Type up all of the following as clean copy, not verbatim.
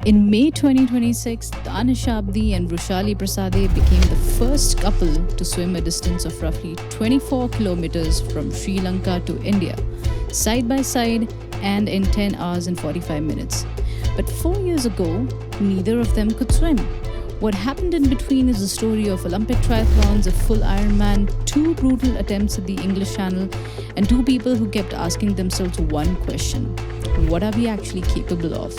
In May 2026, Danish Abdi and Rushali Prasade became the first couple to swim a distance of roughly 24 kilometers from Sri Lanka to India, side by side and in 10 hours and 45 minutes. But 4 years ago, neither of them could swim. What happened in between is a story of Olympic triathlons, a full Ironman, two brutal attempts at the English Channel, and two people who kept asking themselves one question: what are we actually capable of?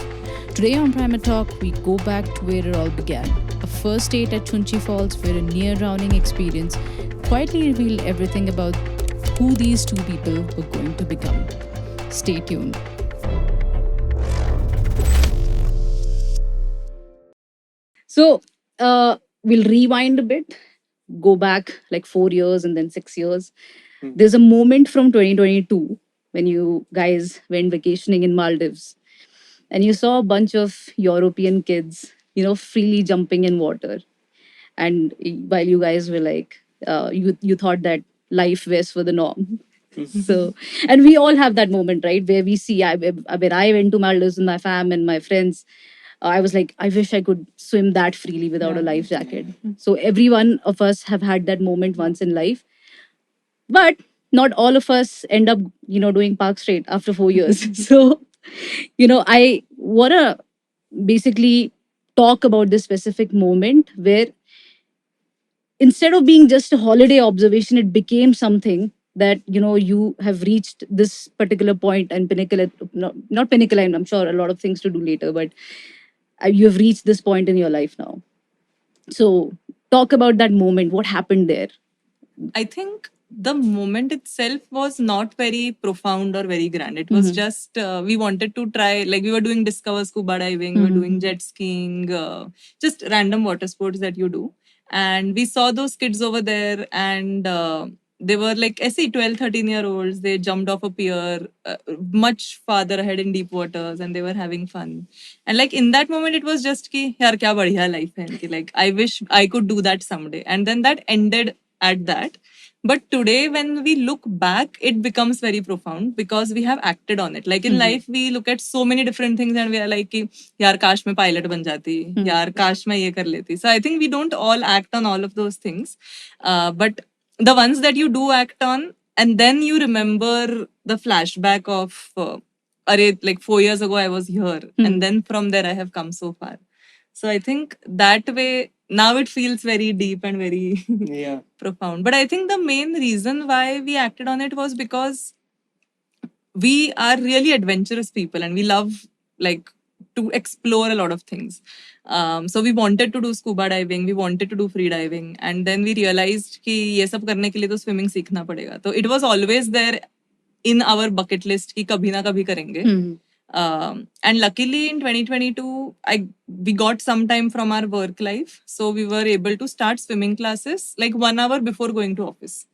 Today on Primer Talk, we go back to where it all began. A first date at Chunchi Falls, where a near drowning experience quietly revealed everything about who these two people were going to become. Stay tuned. So, we'll rewind a bit, go back like 4 years and then 6 years. There's a moment from 2022 when you guys went vacationing in Maldives and you saw a bunch of European kids, freely jumping in water. And while you guys were like, you thought that life vests were the norm. So, and we all have that moment, right? Where we see, when I went to Maldives with my fam and my friends, I was like, I wish I could swim that freely without a life jacket. So every one of us have had that moment once in life, but not all of us end up, doing Park Straight after 4 years. So, I wanna basically talk about this specific moment where instead of being just a holiday observation, it became something that you have reached this particular point and pinnacle. Not pinnacle. I'm sure a lot of things to do later, but you have reached this point in your life now. So, talk about that moment. What happened there? I think the moment itself was not very profound or very grand. It was just we wanted to try, like we were doing discover scuba diving, we were doing jet skiing, just random water sports that you do. And we saw those kids over there, and they were like, I see 12, 13-year olds. They jumped off a pier much farther ahead in deep waters, and they were having fun. And like in that moment, it was just ki, yaar, kya badhiya life hai inki. Like, I wish I could do that someday. And then that ended at that. But today, when we look back, it becomes very profound because we have acted on it. Like in life, we look at so many different things and we are like, yaar, kash mein pilot ban jati, yaar, kash mein ye kar leti. So I think we don't all act on all of those things. But the ones that you do act on, and then you remember the flashback of, like 4 years ago, I was here. And then from there, I have come so far. So I think that way, now it feels very deep and very profound. But I think the main reason why we acted on it was because we are really adventurous people and we love like to explore a lot of things. So we wanted to do scuba diving, we wanted to do free diving, and then we realized कि ये सब करने के लिए तो swimming सीखना पड़ेगा. So it was always there in our bucket list कि कभी ना कभी करेंगे. And luckily in 2022, we got some time from our work life. So we were able to start swimming classes like 1 hour before going to office.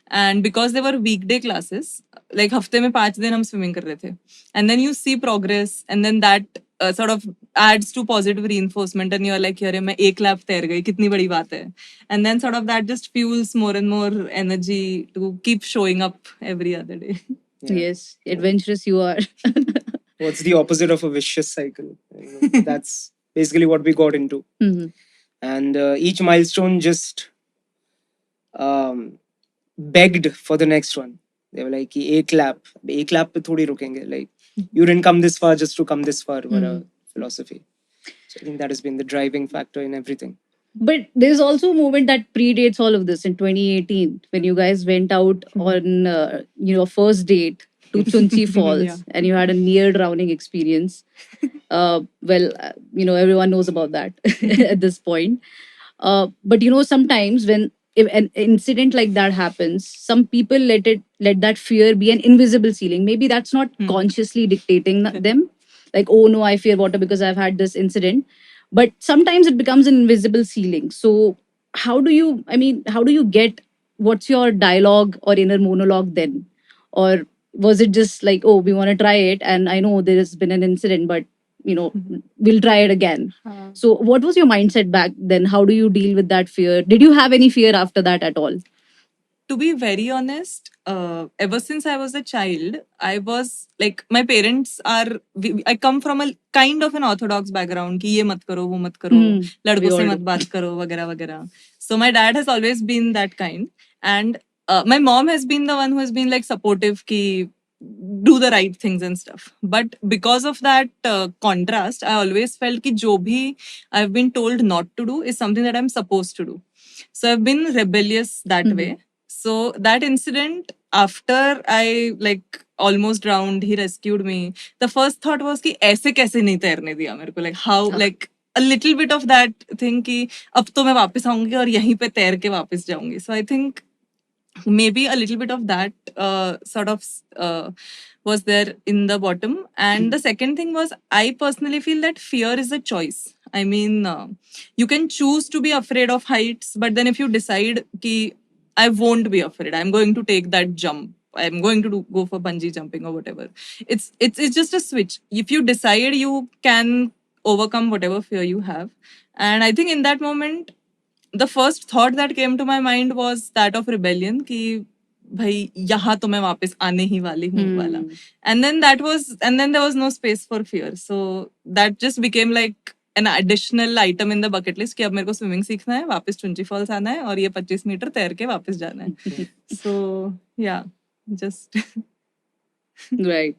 And because they were weekday classes, like हफ्ते में 5 दिन हम swimming कर रहे थे. And then you see progress, and then that sort of adds to positive reinforcement, and you're like, अरे मैं एक lap तैर गई, कितनी बड़ी बात है. And then sort of that just fuels more and more energy to keep showing up every other day. Yes, adventurous you are. What's the opposite of a vicious cycle? That's basically what we got into. And each milestone just begged for the next one. They were like, एक lap पे थोड़ी रुकेंगे. Like, you didn't come this far just to come this far. What a philosophy. So I think that has been the driving factor in everything. But there's also a moment that predates all of this in 2018 when you guys went out on first date to Chunchi Falls and you had a near drowning experience. Everyone knows about that at this point. But sometimes when if an incident like that happens, some people let that fear be an invisible ceiling. Maybe that's not consciously dictating them. Like, oh no, I fear water because I've had this incident. But sometimes it becomes an invisible ceiling. So how do you get what's your dialogue or inner monologue then? Or was it just like, oh, we want to try it and I know there has been an incident, but we'll try it again. So what was your mindset back then? How do you deal with that fear? Did you have any fear after that at all? to be very honest, ever since I was a child, I was like, my parents are, I come from a kind of an orthodox background कि ये मत करो, वो मत करो, Hmm. लड़कों We से all मत do. बात करो, वगैरह वगैरह. So my dad has always been that kind. And my mom has been the one who has been like supportive कि do the right things and stuff. But because of that contrast, I always felt कि जो भी I've been told not to do is something that I'm supposed to do. So I've been rebellious that Mhm. way. So that incident, after I like almost drowned, he rescued me. The first thought was कि ऐसे कैसे नहीं तैरने दिया मेरे को, like how, हाँ. like a little bit of that thing कि अब तो मैं वापस आऊंगी और यहीं पे तैर के वापस जाऊंगी. So I think maybe a little bit of that sort of was there in the bottom. And the second thing was, I personally feel that fear is a choice. I mean, you can choose to be afraid of heights, but then if you decide ki I won't be afraid, I'm going to take that jump, I'm going to go for bungee jumping or whatever, it's just a switch. If you decide, you can overcome whatever fear you have. And I think in that moment, the first thought that came to my mind was that of rebellion कि भाई यहाँ तो मैं वापस आने ही वाली हूँ वाला. Hmm. And then there was no space for fear. So that just became like an additional item in the bucket list कि अब मेरे को स्विमिंग सीखना है, वापस चुंची फॉल्स आना है और ये 25 मीटर तैर के वापस जाना है. So yeah, just Right.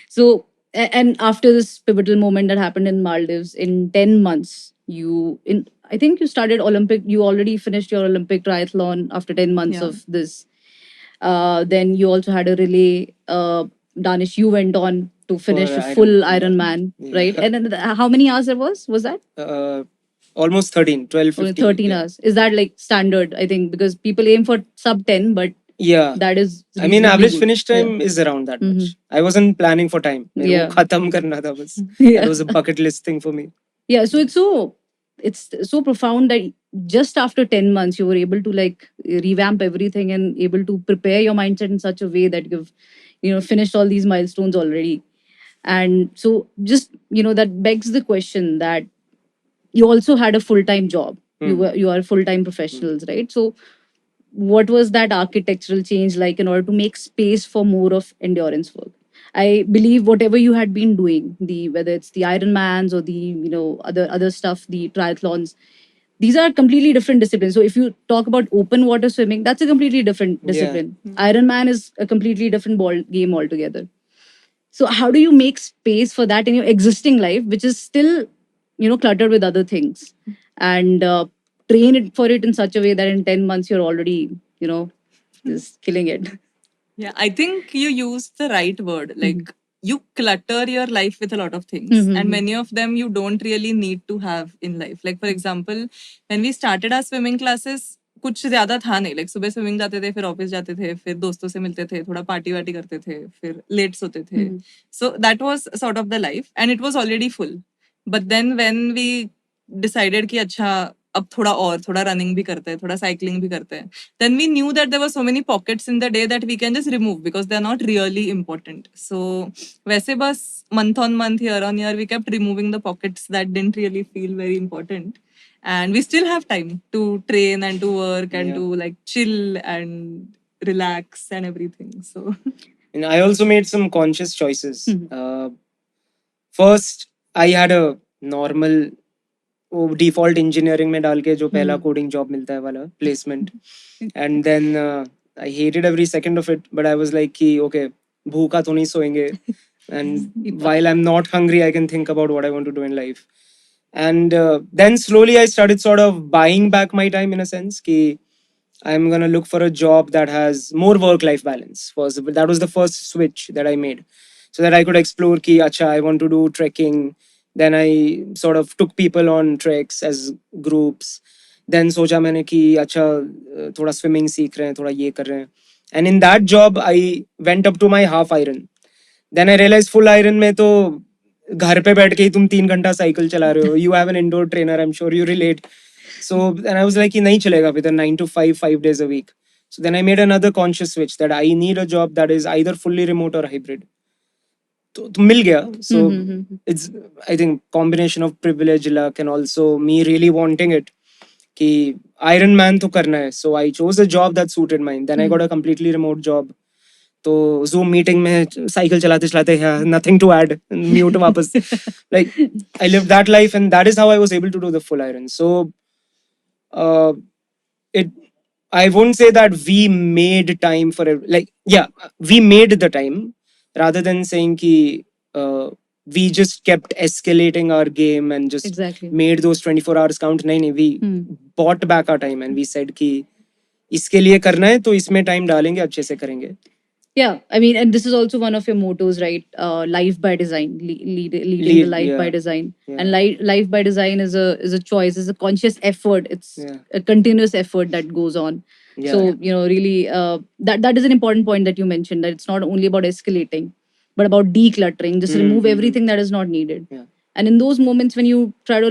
So, and after this pivotal moment that happened in Maldives, in 10 months, I think you started Olympic, you already finished your Olympic triathlon after 10 months Yeah. of this. Then you also had a relay. Danish, you went on to finish For a full Iron- Ironman, Yeah. right? And then how many hours it was? Was that? Almost 13, 12, Only 15. 13 yeah. hours. Is that like standard? I think because people aim for sub 10, but Yeah. that is. I mean, reasonably average good. finish Yeah. time is around that much. Mhm. I wasn't planning for time. मेरे को Yeah. खत्म करना था बस. Yeah. That was a bucket list thing for me. Yeah, so it's so profound that just after 10 months you were able to like revamp everything and able to prepare your mindset in such a way that you've finished all these milestones already. And so just that begs the question that you also had a full-time job. You are full-time professionals, right? So what was that architectural change like in order to make space for more of endurance work? I believe whatever you had been doing, the whether it's the Ironmans or the other stuff, the triathlons, these are completely different disciplines. So if you talk about open water swimming, that's a completely different Yeah. discipline. Ironman is a completely different ball game altogether. So how do you make space for that in your existing life, which is still cluttered with other things, and train it for it in such a way that in 10 months you're already just killing it. yeah, I think you used the right word. Like you clutter your life with a lot of things, Mhm. and many of them you don't really need to have in life. Like for example, when we started our swimming classes, कुछ ज्यादा था नहीं. Like सुबह swimming जाते थे, फिर office जाते थे, फिर दोस्तों से मिलते थे, थोड़ा पार्टी वार्टी करते थे, फिर लेट सोते थे. So that was sort of the life, and it was already full. But then when we decided कि अच्छा अब थोड़ा रनिंग भी करते हैं, थोड़ा साइकिलिंग भी करते हैं, then we knew that there were so many pockets in the day that we can just remove because they're not really important. So वैसे बस month on month, year on year, we kept removing the pockets that didn't really feel very important. And we still have time to train and to work and Yeah. to like chill and relax and everything. So And I also made some conscious choices. Mhm. First, I had a normal वो default engineering में डाल के जो पहला coding job मिलता है वाला placement and then I hated every second of it but I was like कि ओके भूखा तो नहीं सोएंगे and while I'm not hungry I can think about what I want to do in life and then slowly I started sort of buying back my time in a sense कि I'm gonna look for a job that has more work-life balance. First, that was the first switch that I made, so that I could explore कि अच्छा I want to do trekking. Then I sort of took people on treks as groups. Then सोचा मैंने कि अच्छा थोड़ा swimming सीख रहे हैं, थोड़ा ये कर रहे हैं. And in that job I went up to my half iron. Then I realized full iron में तो घर पे बैठ के ही तुम 3 घंटा साइकिल चला रहे हो. You have an indoor trainer, I'm sure you relate. So and I was like कि नहीं चलेगा with a 9 to 5 5 days a week. So then I made another conscious switch that I need a job that is either fully remote or hybrid. तो मिल गया. So it's I think combination of privilege, luck, and also me really wanting it. कि Iron Man तो करना है. So I chose a job that suited mine. Then I got a completely remote job. तो Zoom meeting में cycle चलाते चलाते nothing to add, mute वापस. Like I lived that life, and that is how I was able to do the full Iron. So it I won't say that we made time for it. Like, yeah, we made the time rather than saying ki we just kept escalating our game and just Exactly. made those 24 hours count. नहीं, we bought back our time and we said कि इसके लिए करना है तो इसमें time डालेंगे, अच्छे से करेंगे. Yeah, I mean, and this is also one of your mottos, right? Life by design, leading the Lead, life by yeah. design. Yeah. And life by design is a choice, is a conscious effort. It's Yeah. a continuous effort that goes on. Yeah. So really, that is an important point that you mentioned. That it's not only about escalating, but about decluttering. Just remove everything that is not needed. Yeah. And in those moments when you try to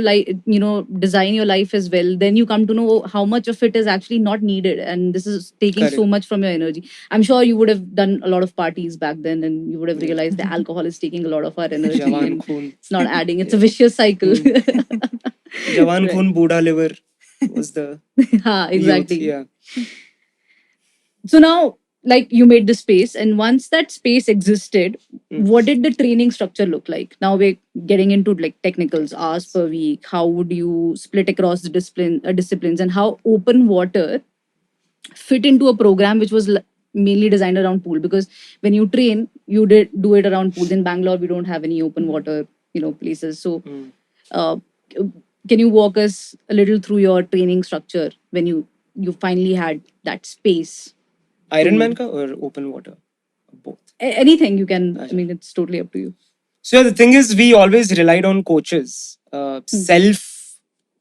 design your life as well, then you come to know how much of it is actually not needed, and this is taking so Correct. much from your energy. I'm sure you would have done a lot of parties back then, and you would have Yeah. realized the alcohol is taking a lot of our energy जवान and खून. it's not adding. It's a vicious cycle. जवान Right. खून बूढ़ा liver was the Ha, exactly. youth. Yeah. So now, like, you made the space, and once that space existed, what did the training structure look like? Now we're getting into like technicals, hours per week. How would you split across the disciplines, and how open water fit into a program which was mainly designed around pool? Because when you train, you did do it around pools. In Bangalore, we don't have any open water, places. So, uh, can you walk us a little through your training structure when you finally had that space? Iron Man का or open water? Both. Anything you can. I mean, it's totally up to you. So yeah, the thing is, we always relied on coaches. Self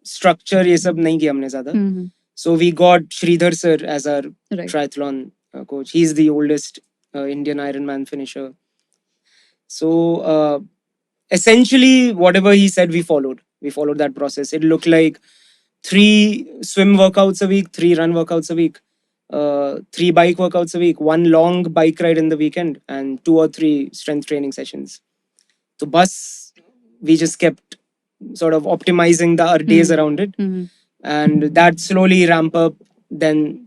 structure ये सब नहीं किया हमने ज़्यादा. So we got Sridhar sir as our Right. triathlon coach. He's the oldest Indian Ironman finisher. So essentially, whatever he said, we followed. We followed that process. It looked like 3 swim workouts a week, 3 run workouts a week, 3 bike workouts a week, 1 long bike ride in the weekend, and 2 or 3 strength training sessions. So bus, we just kept sort of optimizing our days around it, and that slowly ramp up, then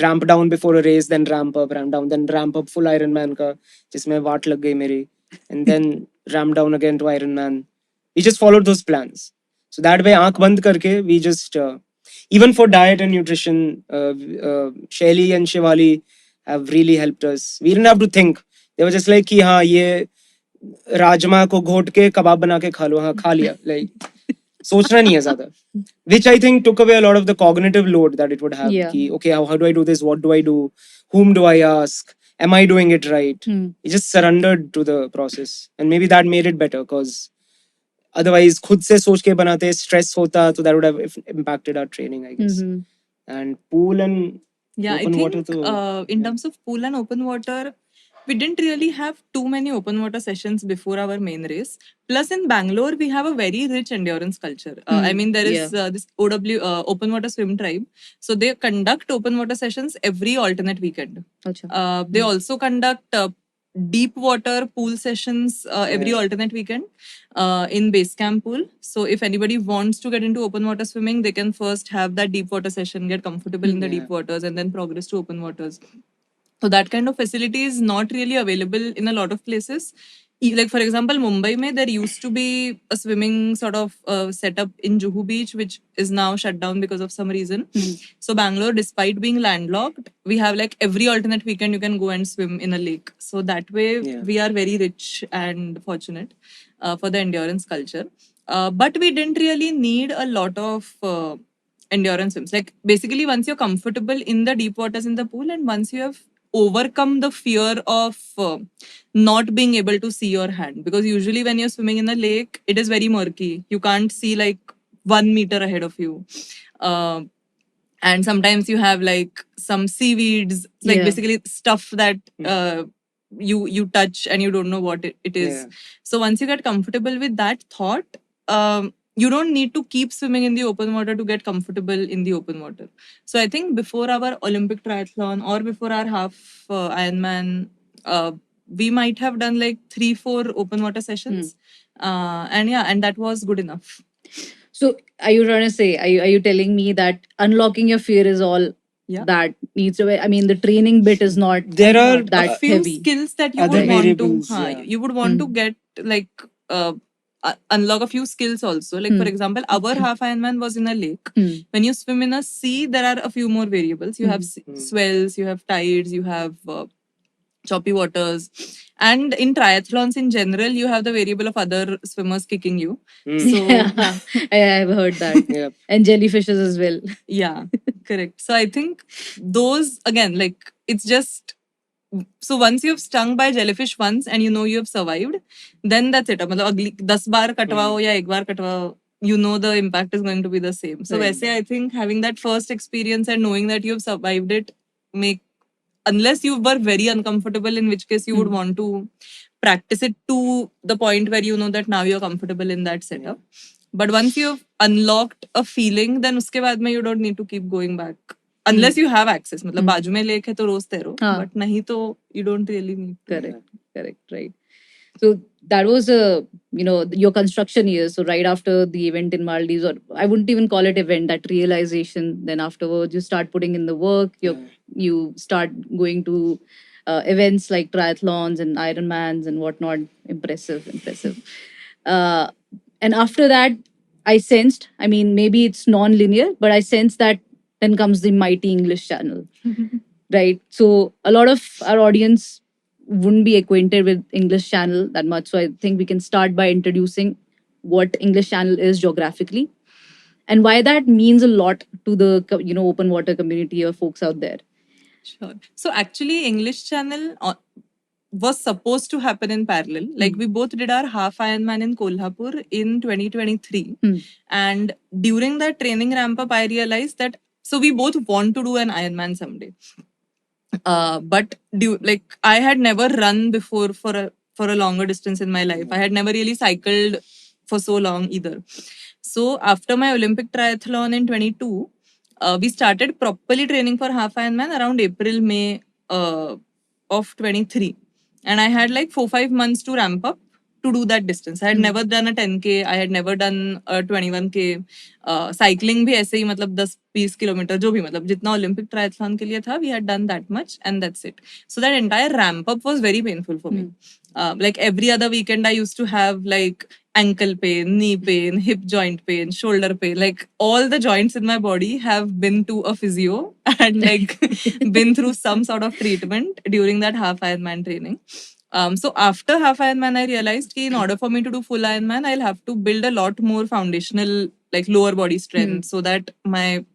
ramp down before a race, then ramp up, ramp down, then ramp up full Ironman का जिसमें वाट लग गई मेरी, and then ramp down again to Ironman. We just followed those plans. So that way, आँख बंद करके, we just even for diet and nutrition, Shaili and Shivali have really helped us. We didn't have to think. They were just like कि हाँ ये राजमा को घोट के कबाब बना के खा लो, हाँ खा लिया. Like सोचना नहीं है ज़्यादा. Which I think took away a lot of the cognitive load that it would have. Yeah. कि, okay, how do I do this? What do I do? Whom do I ask? Am I doing it right? We just surrendered to the process, and maybe that made it better because otherwise खुद से सोच के बनाते stress होता, so that would have impacted our training, I guess. And pool and Yeah, open I water think to, in terms of pool and open water, we didn't really have too many open water sessions before our main race. Plus, in Bangalore, we have a very rich endurance culture. I mean, there is this open water swim tribe. So they conduct open water sessions every alternate weekend. Acha. They also conduct deep water pool sessions every alternate weekend in base camp pool. So if anybody wants to get into open water swimming, they can first have that deep water session, get comfortable in the deep waters, and then progress to open waters. So that kind of facility is not really available in a lot of places. Like for example, Mumbai mein, there used to be a swimming sort of setup in Juhu Beach, which is now shut down because of some reason. So Bangalore, despite being landlocked, we have like every alternate weekend you can go and swim in a lake. So that way we are very rich and fortunate for the endurance culture. But we didn't really need a lot of endurance swims. Like basically once you're comfortable in the deep waters in the pool and once you have overcome the fear of not being able to see your hand, because usually when you're swimming in a lake it is very murky, you can't see like 1 meter ahead of you, and sometimes you have like some seaweeds, like basically stuff that you touch and you don't know what it is. So once you get comfortable with that thought, you don't need to keep swimming in the open water to get comfortable in the open water. So I think before our Olympic triathlon or before our half Ironman, we might have done like 3-4 open water sessions. And that was good enough. So are you trying to say, are you telling me that unlocking your fear is all Yeah. that needs to be, I mean, the training bit is not There are a that few heavy. skills that you other would want to variables, yeah. you would want to Mm. get like unlock a few skills also. Like for Hmm. example, our half Ironman was in a lake. Hmm. When you swim in a sea, there are a few more variables. You have swells, you have tides, you have choppy waters, and in triathlons in general, you have the variable of other swimmers kicking you. So Yeah, I've heard that. Yeah. And jellyfishes as well. yeah, correct. So I think those again, like it's just so once you've stung by jellyfish once and you know you have survived, then that's it. मतलब अगली 10 बार कटवाओ या एक बार कटवाओ, you know the impact is going to be the same. So Right. वैसे I think having that first experience and knowing that you have survived it make, unless you were very uncomfortable, in which case you would want to practice it to the point where you know that now you're comfortable in that setup. But once you've unlocked a feeling, then उसके बाद में you don't need to keep going back. Unless you have access. मतलब बाजू में lake है तो रोज तैरो. हाँ. But नहीं तो you don't really need to. Correct, right. So that was your construction years. So right after the event in Maldives, or I wouldn't even call it event, that realization. Then afterwards, you start putting in the work. You start going to events like triathlons and Ironmans and whatnot. Impressive. And after that, I sensed. I mean, maybe it's non-linear, but I sensed that then comes the mighty English Channel. Right. So a lot of our audience wouldn't be acquainted with English Channel that much. So I think we can start by introducing what English Channel is geographically and why that means a lot to the open water community or folks out there. Sure. So actually, English Channel was supposed to happen in parallel. Like we both did our half Ironman in Kolhapur in 2023. And during that training ramp up, I realized that so we both want to do an Ironman someday. But I had never run before for a longer distance in my life. I had never really cycled for so long either. So after my Olympic triathlon in 22, we started properly training for half Ironman around April, May of 23. And I had like 4-5 months to ramp up to do that distance. I had never done a 10K. I had never done a 21K. Cycling भी ऐसे ही मतलब 10-20 kilometre जो भी मतलब जितना Olympic triathlon के लिए था, we had done that much and that's it. So that entire ramp up was very painful for me. Like every other weekend, I used to have like ankle pain, knee pain, hip joint pain, shoulder pain. Like all the joints in my body have been to a physio and like been through some sort of treatment during that half Ironman training. So after half Ironman, I realized that in order for me to do full Ironman, I'll have to build a lot more foundational, like lower body strength, so that my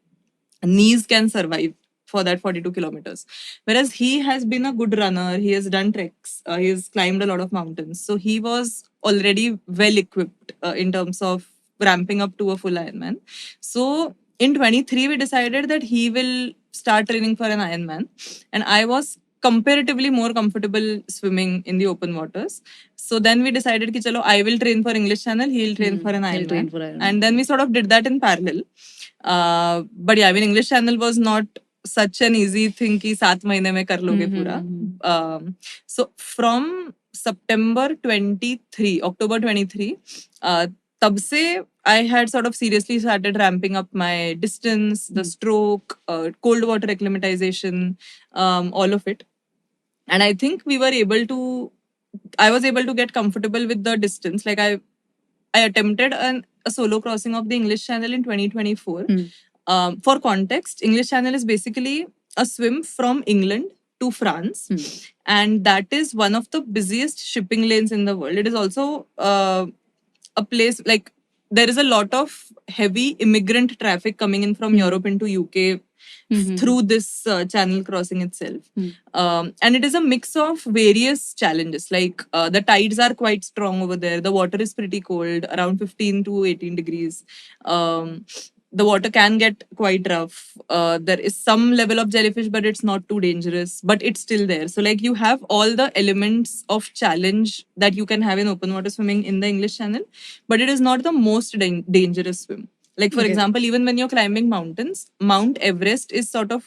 knees can survive for that 42 kilometers. Whereas he has been a good runner, he has done treks, he has climbed a lot of mountains. So he was already well equipped in terms of ramping up to a full Ironman. So in 23, we decided that he will start training for an Ironman. And I was comparatively more comfortable swimming in the open waters. So then we decided that chalo, I will train for English Channel, he'll train for an He'll train Ironman. for Ironman. And then we sort of did that in parallel. But yeah, I mean, English Channel was not such an easy thing कि 7 महीने में कर लोगे पूरा. So from September 23, October 23, तब से I had sort of seriously started ramping up my distance, the stroke, cold water acclimatization, all of it. And I think I was able to get comfortable with the distance. Like I attempted a solo crossing of the English Channel in 2024. For context, English Channel is basically a swim from England to France. And that is one of the busiest shipping lanes in the world. It is also a place like there is a lot of heavy immigrant traffic coming in from Europe into UK through this channel crossing itself. And it is a mix of various challenges. Like the tides are quite strong over there. The water is pretty cold, around 15 to 18 degrees. The water can get quite rough. There is some level of jellyfish, but it's not too dangerous, but it's still there. So like you have all the elements of challenge that you can have in open water swimming in the English Channel, but it is not the most dangerous swim. Like for example, even when you're climbing mountains, Mount Everest is sort of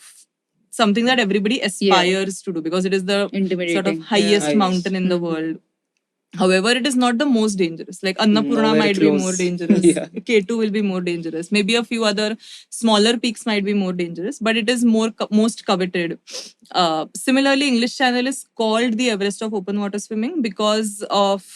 something that everybody aspires to do because it is the sort of highest mountain in the world. However, it is not the most dangerous. Like Annapurna Nowhere might be more close. dangerous. Yeah. K2 will be more dangerous. Maybe a few other smaller peaks might be more dangerous, but it is most coveted. Similarly, English Channel is called the Everest of open water swimming because of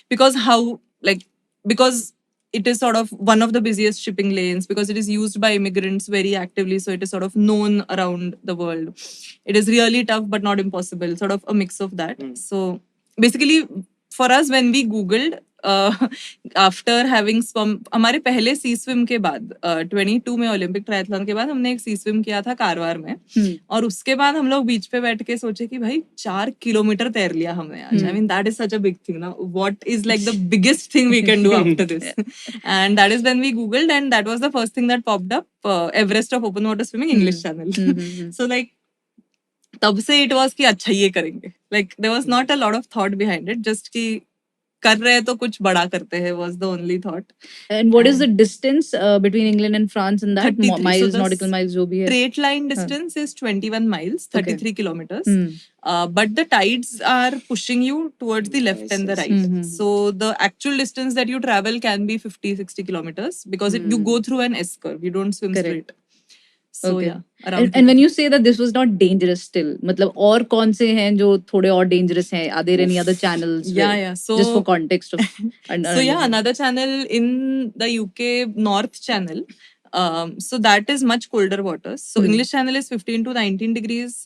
because how like because it is sort of one of the busiest shipping lanes, because it is used by immigrants very actively, so it is sort of known around the world. It is really tough but not impossible, sort of a mix of that. So basically for us, when we googled after having swam, हमारे पहले सी swim के बाद 22 में Olympic triathlon के बाद हमने एक सी swim किया था कारवार में, और उसके बाद हम लोग बीच पे बैठ के सोचे कि भाई 4 किलोमीटर तैर लिया हमने आज. I mean that is such a big thing ना. What is like the biggest thing we can do after this? And that is when we googled and that was the first thing that popped up, Everest of open water swimming English Channel. So like तब से it was कि अच्छा ये करेंगे. Like there was not a lot of thought behind it, just कि कर रहे हैं तो कुछ बड़ा करते हैं was the only thought. And what is the distance between England and France in that 33. miles, So the nautical miles जो भी है? Straight line distance is 21 miles, 33 kilometers. Hmm. But the tides are pushing you towards the left and the right. So the actual distance that you travel can be 50, 60 kilometers because you go through an S curve. You don't swim Correct. straight. So Okay. yeah, around. And when you say that this was not dangerous still, मतलब और कौन से हैं जो थोड़े और dangerous हैं? Are there any other channels? Yeah, where- yeah. So just for context of. so yeah, another channel in the UK, North Channel. So that is much colder waters. So English Channel is 15 to 19 degrees.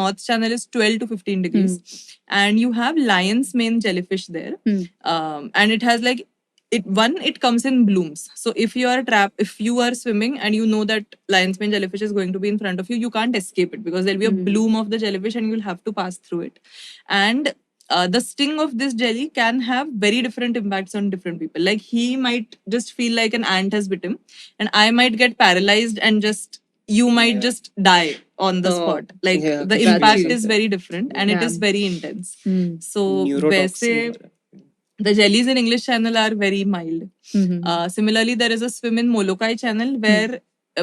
North Channel is 12 to 15 degrees. And you have lion's mane jellyfish there. And it has like it comes in blooms. So if you are swimming and you know that lion's mane jellyfish is going to be in front of you, you can't escape it because there'll be a bloom of the jellyfish and you'll have to pass through it. And the sting of this jelly can have very different impacts on different people. Like he might just feel like an ant has bit him, and I might get paralyzed and you might just die on the spot. Like Yeah, the that's impact really is very different and it is very intense. So Neurotoxin. वैसे the jellies in English Channel are very mild. Similarly, there is a swim in Molokai Channel where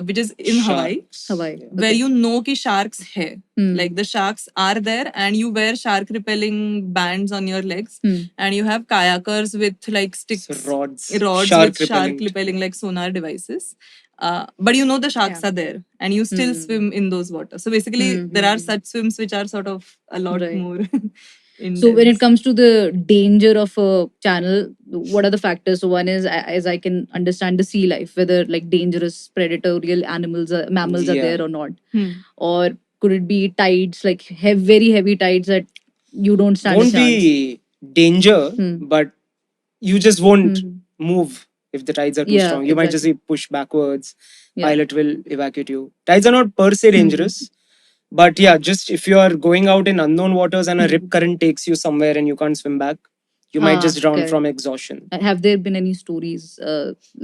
which is in Hawaii, Hawaii. where you know कि sharks है. Like the sharks are there and you wear shark repelling bands on your legs and you have kayakers with like sticks, So rods, with shark repelling like sonar devices. But you know the sharks are there and you still swim in those waters. So basically there are such swims which are sort of a lot more intense. So when it comes to the danger of a channel, what are the factors? So one is, as I can understand, the sea life, whether like dangerous predatory animals, mammals are Yeah. there or not. Or could it be tides, like very heavy tides that you don't stand Won't a chance? be danger, but you just won't move if the tides are too Yeah, strong. You might just exactly. be pushed backwards. Yeah. Pilot will evacuate you. Tides are not per se dangerous. But yeah, just if you are going out in unknown waters and a rip current takes you somewhere and you can't swim back, you might just drown correct. from exhaustion. Have there been any stories,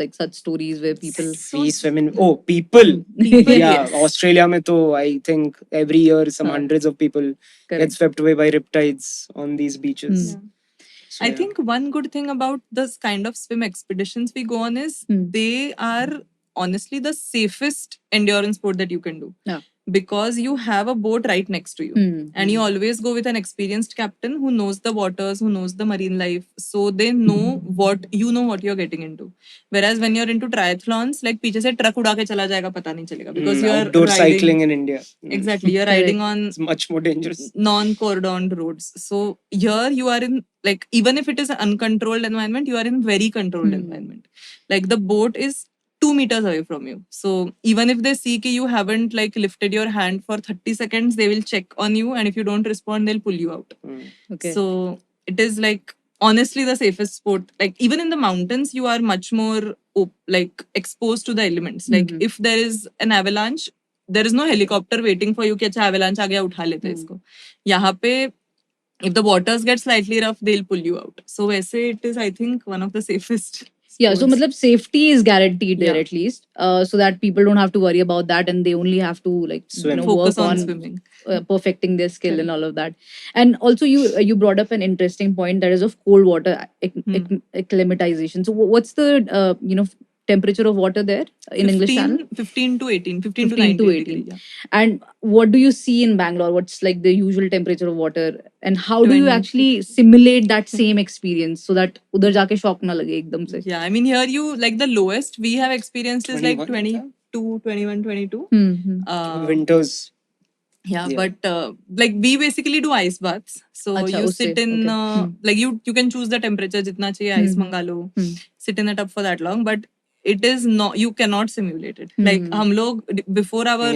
like such stories where people? We swim in. Oh, people. People, Yeah, yes. Australia mein to, I think every year some hundreds of people get Correct. swept away by riptides on these beaches. Yeah. So, I yeah. think one good thing about this kind of swim expeditions we go on is they are honestly the safest endurance sport that you can do. Yeah. Because you have a boat right next to you. And you always go with an experienced captain who knows the waters, who knows the marine life. So they know what you're getting into. Whereas when you're into triathlons, like पीछे से truck उड़ा के चला जाएगा पता नहीं चलेगा. Because you are outdoor riding, cycling in India. Exactly. You're riding on It's much more dangerous. non-cordoned roads. So here you are in, like, even if it is an uncontrolled environment, you are in very controlled environment. Like the boat is 2 meters away from you. So even if they see that you haven't like lifted your hand for 30 seconds, they will check on you, and if you don't respond, they'll pull you out. Okay. So it is like honestly the safest sport. Like even in the mountains, you are much more like exposed to the elements. Like if there is an avalanche, there is no helicopter waiting for you कि अच्छा avalanche आ गया उठा लेते हैं इसको. यहाँ पे if the waters get slightly rough, they'll pull you out. So वैसे it is, I think, one of the safest. Yeah, so sports. matlab safety is guaranteed there Yeah. at least, so that people don't have to worry about that and they only have to like Swim. Focus work on on swimming. perfecting their skill and all of that. And also you brought up an interesting point, that is of cold water acclimatization. So what's the temperature of water there in English Channel? 15 to 18, 15 to 15 to 19 18. degree. Yeah. And what do you see in Bangalore? What's like the usual temperature of water? And how do you 20. actually simulate that same experience so that udhar jaake shock na lage ekdam se? Yeah, I mean, here you like the lowest we have experienced is like 21, 22, 21, 22. Winters. Yeah, Yeah. but like we basically do ice baths. So Acha, you usse, sit in okay. like you can choose the temperature jitna chahiye ice manga lo. Sit in the tub for that long, but it is not, you cannot simulate it. Like hum log before our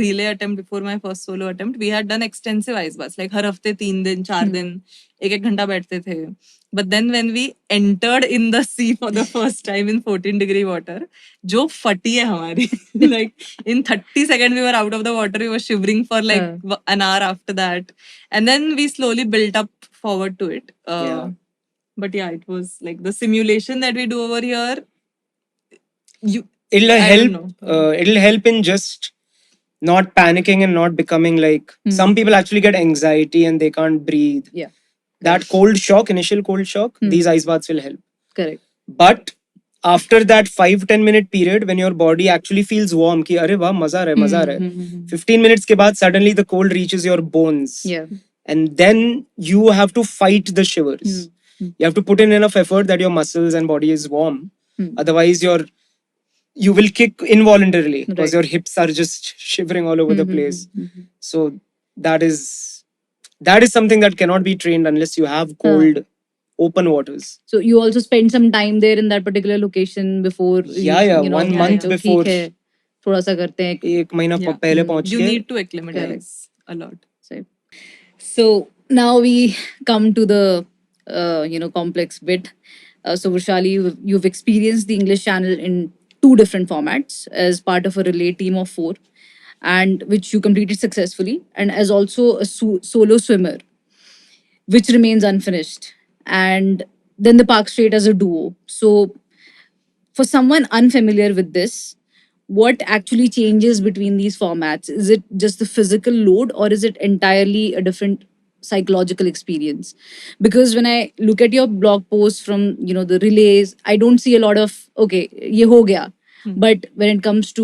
relay attempt, before my first solo attempt, we had done extensive ice baths. Like har hafte 3 din 4 din एक घंटा बैठते थे. But then when we entered in the sea for the first time in 14-degree water, जो फटी है हमारी. Like in 30 seconds we were out of the water. We were shivering for like an hour after that, and then we slowly built up forward to it. Yeah. But yeah, it was like the simulation that we do over here. It'll I help. don't know. It'll help in just not panicking and not becoming like some people actually get anxiety and they can't breathe. Yeah. That cold shock, initial cold shock, these ice baths will help. Correct. But after that 5-10 minute period when your body actually feels warm, ki अरे वाह मजा आ रहा है, मजा आ रहा है. 15 minutes के बाद suddenly the cold reaches your bones. Yeah. And then you have to fight the shivers. You have to put in enough effort that your muscles and body is warm. Otherwise you will kick involuntarily because your hips are just shivering all over the place. So that is something that cannot be trained unless you have cold open waters. So you also spend some time there in that particular location before Yeah, you know, 1 month तो before. ठीक है, थोड़ा सा करते हैं. एक महीना Yeah. पहले पहुंच You के need to acclimatize a lot. So now we come to the complex bit. So Vrushali, you've experienced the English Channel in 2 different formats as part of a relay team of 4, and which you completed successfully, and as also a solo swimmer, which remains unfinished, and then the Park Straight as a duo. So for someone unfamiliar with this, what actually changes between these formats? Is it just the physical load, or is it entirely a different psychological experience? Because when I look at your blog posts from the relays, I don't see a lot of okay, ye ho gaya. But when it comes to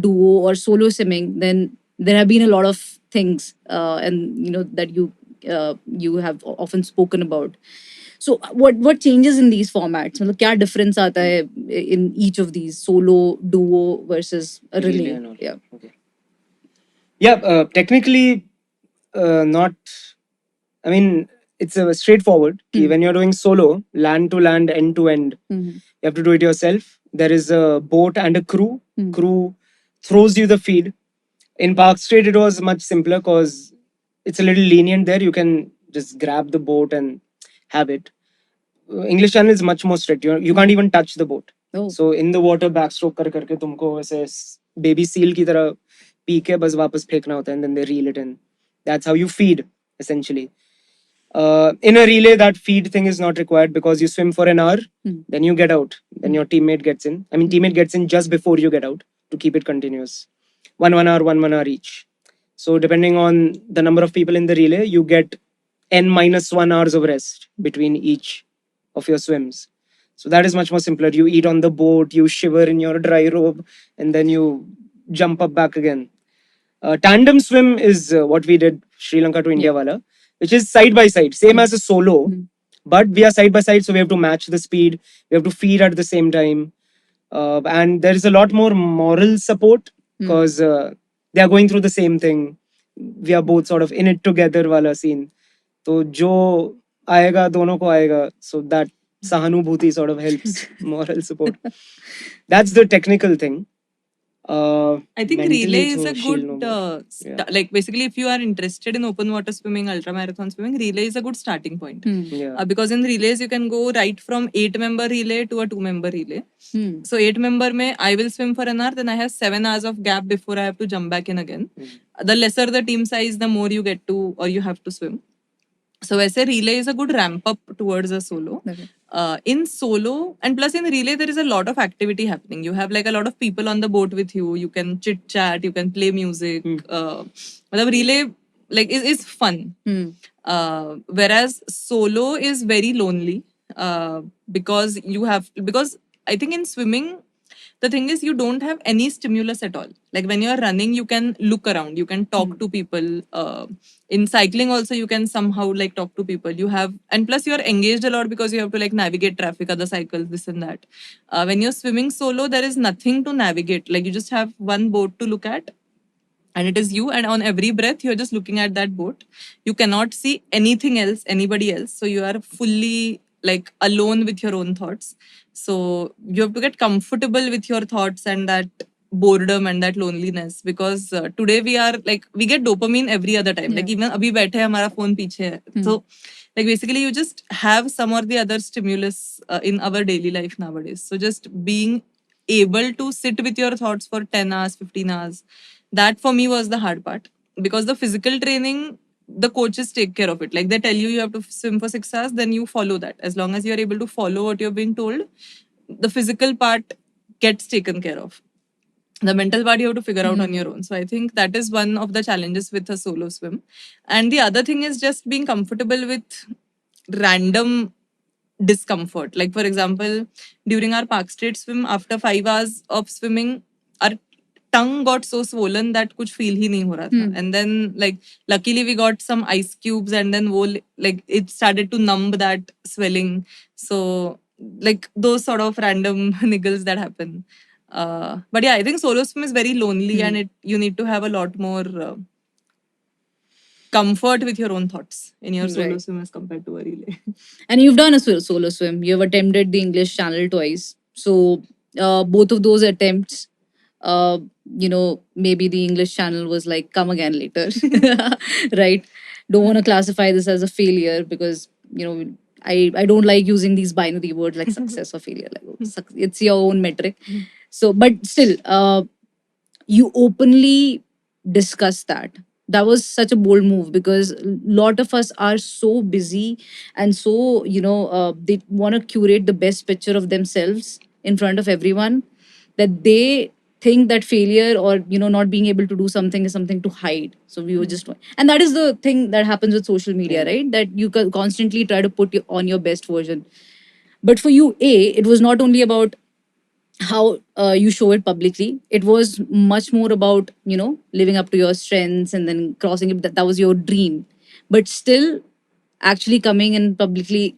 duo or solo simming, then there have been a lot of things, and that you have often spoken about. So what changes in these formats? मतलब क्या difference आता है in each of these, solo, duo versus a relay? and all. Yeah. Okay. Yeah, technically not. I mean, it's straightforward. Ki when you're doing solo, land to land, end to end, you have to do it yourself. There is a boat and a crew. Crew throws you the feed. In Park Straight, it was much simpler because it's a little lenient there. You can just grab the boat and have it. English Channel is much more strict. You can't even touch the boat. Oh. So in the water, backstroke कर करके तुमको ऐसे baby seal की तरह P के बस वापस फेंकना होता है, and then they reel it in. That's how you feed essentially. In a relay, that feed thing is not required because you swim for an hour, then you get out, then your teammate gets in. I mean, teammate gets in just before you get out to keep it continuous. 1 hour, 1 hour each. So depending on the number of people in the relay, you get n-1 hours of rest between each of your swims. So that is much more simpler. You eat on the boat, you shiver in your dry robe, and then you jump up back again. Tandem swim is what we did Sri Lanka to India wala, which is side by side, same as a solo, but we are side by side, so we have to match the speed, we have to feed at the same time, and there is a lot more moral support because they are going through the same thing. We are both sort of in it together wala scene. तो जो आएगा दोनों को आएगा, so that sahanubhuti sort of helps moral support. That's the technical thing. I think Mentally relay is तो a she'll know good, more. like basically if you are interested in open water swimming, ultra marathon swimming, relay is a good starting point. Yeah. Because in relays you can go right from 8-member relay to a 2-member relay. So 8-member mein I will swim for an hour, then I have 7 hours of gap before I have to jump back in again. The lesser the team size, the more you get to or you have to swim. So वैसे relay is a good ramp up towards a solo. Okay. In solo and plus in relay there is a lot of activity happening. You have like a lot of people on the boat with you. You can chit chat. You can play music. मतलब relay like is fun. Whereas solo is very lonely because I think in swimming the thing is you don't have any stimulus at all. Like when you're running, you can look around, you can talk to people. In cycling also, you can somehow like talk to people. You have, and plus you're engaged a lot because you have to like navigate traffic, other cycles, this and that. When you're swimming solo, there is nothing to navigate. Like you just have one boat to look at, and it is you, and on every breath you're just looking at that boat. You cannot see anything else, anybody else, so you are fully like alone with your own thoughts. So you have to get comfortable with your thoughts and that boredom and that loneliness, because today we are like, we get dopamine every other time. Like even abhi baithe hamara phone piche hai. So like basically you just have some or the other stimulus in our daily life nowadays. So just being able to sit with your thoughts for 10 hours, 15 hours, that for me was the hard part. Because the physical training, the coaches take care of it. Like they tell you you have to swim for 6 hours, then you follow that. As long as you're able to follow what you're being told, the physical part gets taken care of. The mental part you have to figure out on your own. So I think that is one of the challenges with a solo swim. And the other thing is just being comfortable with random discomfort. Like for example, during our Park Street swim, after 5 hours of swimming, our tongue got so swollen that kuch feel hi nahi ho raha tha. And then like luckily we got some ice cubes, and then like it started to numb that swelling. So like those sort of random niggles that happen. But yeah, I think solo swim is very lonely, and you need to have a lot more comfort with your own thoughts in your solo swim as compared to a relay. And you've done a solo swim. You've attempted the English Channel twice. So both of those attempts, maybe the English Channel was like, come again later, right? Don't want to classify this as a failure because, I don't like using these binary words like success or failure. Like, it's your own metric. So, but still, you openly discuss that. That was such a bold move because a lot of us are so busy and so, they want to curate the best picture of themselves in front of everyone that they think that failure or, not being able to do something is something to hide. So we were just, and that is the thing that happens with social media, right? That you constantly try to put on your best version. But for you, it was not only about how you show it publicly. It was much more about, living up to your strengths and then crossing it. That was your dream. But still, actually coming and publicly,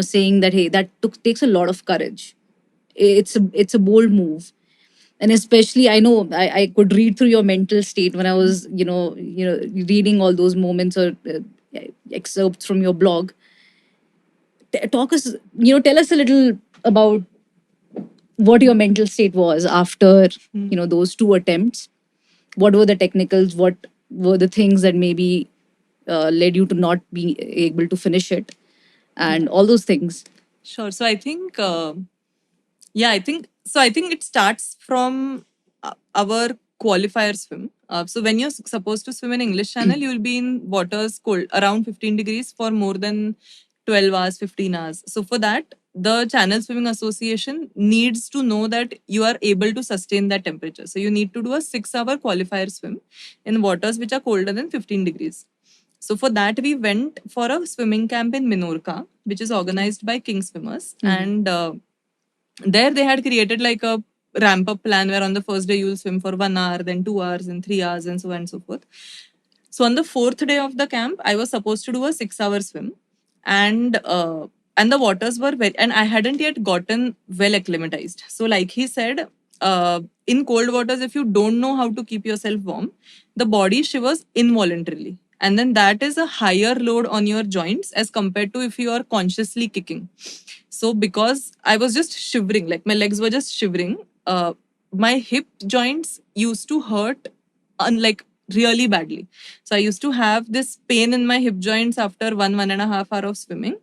saying that, hey, that takes a lot of courage. It's a bold move. And especially, I know I could read through your mental state when I was, reading all those moments or excerpts from your blog. Tell us a little about what your mental state was after those two attempts. What were the technicals? What were the things that maybe led you to not be able to finish it, and all those things? Sure. So I think, I think it starts from our qualifier swim. So when you're supposed to swim in English Channel, you will be in waters cold around 15 degrees for more than 12 hours, 15 hours. So for that, the Channel Swimming Association needs to know that you are able to sustain that temperature. So you need to do a 6-hour qualifier swim in waters which are colder than 15 degrees. So for that, we went for a swimming camp in Minorca, which is organized by King Swimmers. And there they had created like a ramp up plan where on the first day you will swim for 1 hour, then 2 hours, and 3 hours, and so on and so forth. So on the 4th day of the camp, I was supposed to do a 6-hour swim. And the waters were very, and I hadn't yet gotten well acclimatized. So like he said, in cold waters, if you don't know how to keep yourself warm, the body shivers involuntarily. And then that is a higher load on your joints as compared to if you are consciously kicking. So because I was just shivering, like my legs were just shivering, my hip joints used to hurt unlike really badly. So I used to have this pain in my hip joints after 1.5 hour of swimming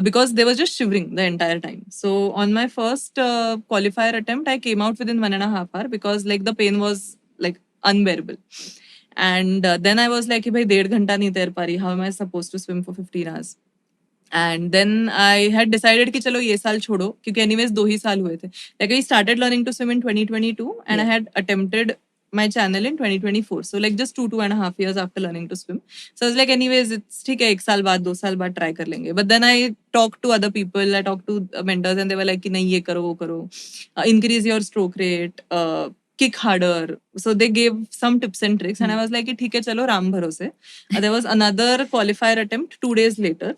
because they were just shivering the entire time. So on my first qualifier attempt, I came out within 1.5 hour because like the pain was like unbearable. And then I was like, bhai, 1.5 ghanta nahi tair pa rahi. How am I supposed to swim for 15 hours? And then I had decided कि चलो ये साल छोड़ो क्योंकि anyways 2 ही साल हुए थे. Like I started learning to swim in 2022 and I had attempted my channel in 2024. So like just 2.5 years after learning to swim. So I was like, anyways, it's ठीक है, 1 साल बाद 2 साल बाद try कर लेंगे. But then I talked to other people, I talked to mentors, and they were like कि नहीं ये करो वो करो, increase your stroke rate, kick harder. So they gave some tips and tricks, and I was like, ठीक है चलो राम भरोसे. There was another qualifier attempt 2 days later,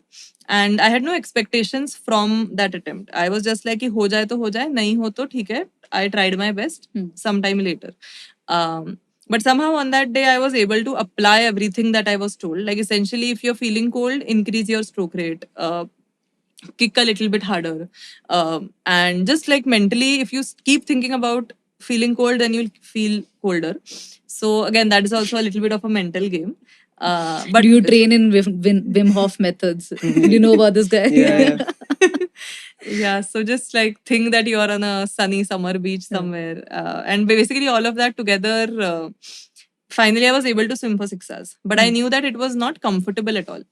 and I had no expectations from that attempt. I was just like कि हो जाए तो हो जाए, नहीं हो तो ठीक है. I tried my best. Sometime later. But somehow on that day, I was able to apply everything that I was told. Like essentially, if you're feeling cold, increase your stroke rate. Kick a little bit harder. And just like mentally, if you keep thinking about feeling cold, then you'll feel colder. So again, that is also a little bit of a mental game. But do you train in Wim Hof methods? Do you know about this guy? Yeah. yeah, so just like think that you are on a sunny summer beach somewhere, and basically all of that together, finally I was able to swim for 6 hours. But I knew that it was not comfortable at all.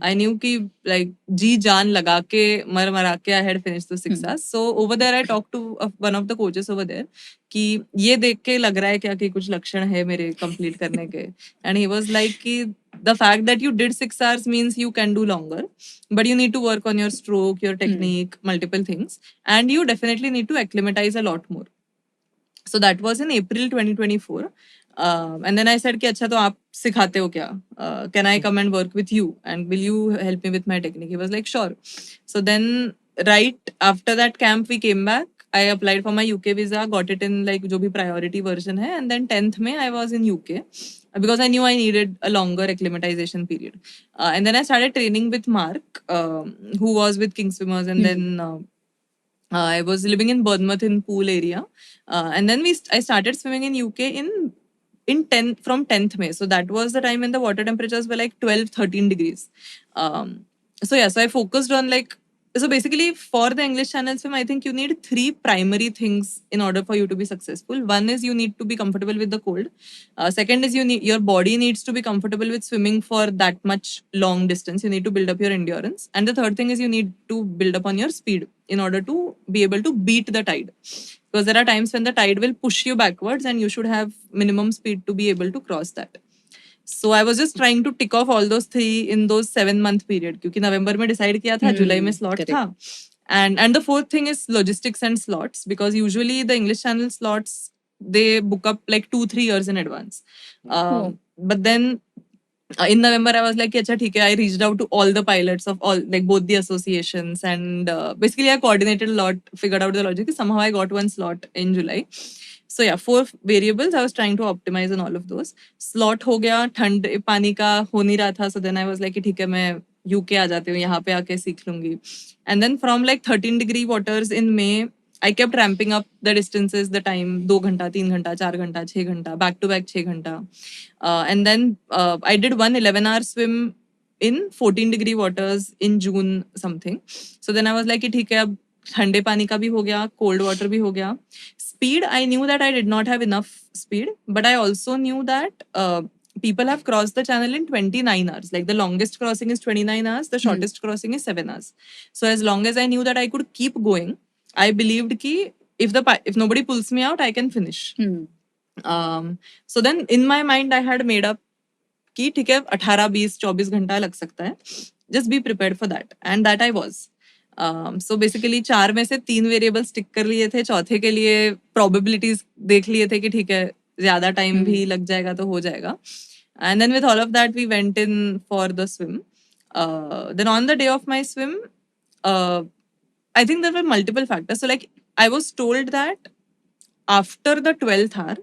I knew कि like जी जान लगा के मर के I had finished the 6 hours. So over there I talked to one of the coaches over there कि ये देख के लग रहा है क्या कि कुछ लक्षण है मेरे complete करने के. And he was like कि the fact that you did 6 hours means you can do longer, but you need to work on your stroke, your technique, multiple things, and you definitely need to acclimatize a lot more. So that was in April 2024. And then I said कि अच्छा तो आप सिखाते हो क्या? Can I come and work with you? And will you help me with my technique? He was like, sure. So then right after that camp, we came back. I applied for my UK visa, got it in like जो भी priority version है. And then 10th May, I was in UK because I knew I needed a longer acclimatization period. And then I started training with Mark, who was with King Swimmers. And then I was living in Bournemouth in Poole area. And then I started swimming in UK from 10th May. So that was the time when the water temperatures were like 12, 13 degrees. So I focused on like, so basically for the English Channel swim, I think you need 3 primary things in order for you to be successful. One is you need to be comfortable with the cold. Second is your body needs to be comfortable with swimming for that much long distance. You need to build up your endurance. And the third thing is you need to build up on your speed in order to be able to beat the tide. Because there are times when the tide will push you backwards and you should have minimum speed to be able to cross that. So I was just trying to tick off all those 3 in those 7-month period. क्योंकि नवंबर में decide किया था, जुलाई में slot था. And the fourth thing is logistics and slots, because usually the English Channel slots, they book up like 2-3 years in advance. But then in November, I was like, acha, theek hai. I reached out to all the pilots of all, like both the associations, and basically I coordinated a lot, figured out the logic. Somehow I got one slot in July. So 4 variables I was trying to optimize on all of those. Slot हो गया, ठंड पानी का हो नहीं रहा था. So then I was like, ठीक है मैं UK आ जाती हूँ, यहाँ पे आके सीख लूंगी. And then from like 13-degree waters in May, I kept ramping up the distances, the time, 2 घंटा, 3 घंटा, 4 घंटा, 6 घंटा, back to back 6 घंटा. And then I did one 11-hour swim in 14-degree waters in June something. So then I was like, ठीक है अब ठंडे पानी का भी हो गया, cold water भी हो गया. Speed, I knew that I did not have enough speed, but I also knew that people have crossed the channel in 29 hours. Like the longest crossing is 29 hours, the shortest crossing is 7 hours. So as long as I knew that I could keep going, I believed कि if nobody pulls me out, I can finish. So then in my mind, I had made up कि ठीक है 18, 20, 24 घंटा लग सकता है. Just be prepared for that. And that I was. So basically 4 में से 3 वेरिएबल्स टिक कर लिए थे. चौथे के लिए प्रोबेबिलिटीज देख लिए थे कि ठीक है ज्यादा टाइम भी लग जाएगा तो हो जाएगा. And then with all of that, we went in for the swim. Then on the day of my swim, I think there were multiple factors. So like I was told that after the 12th hour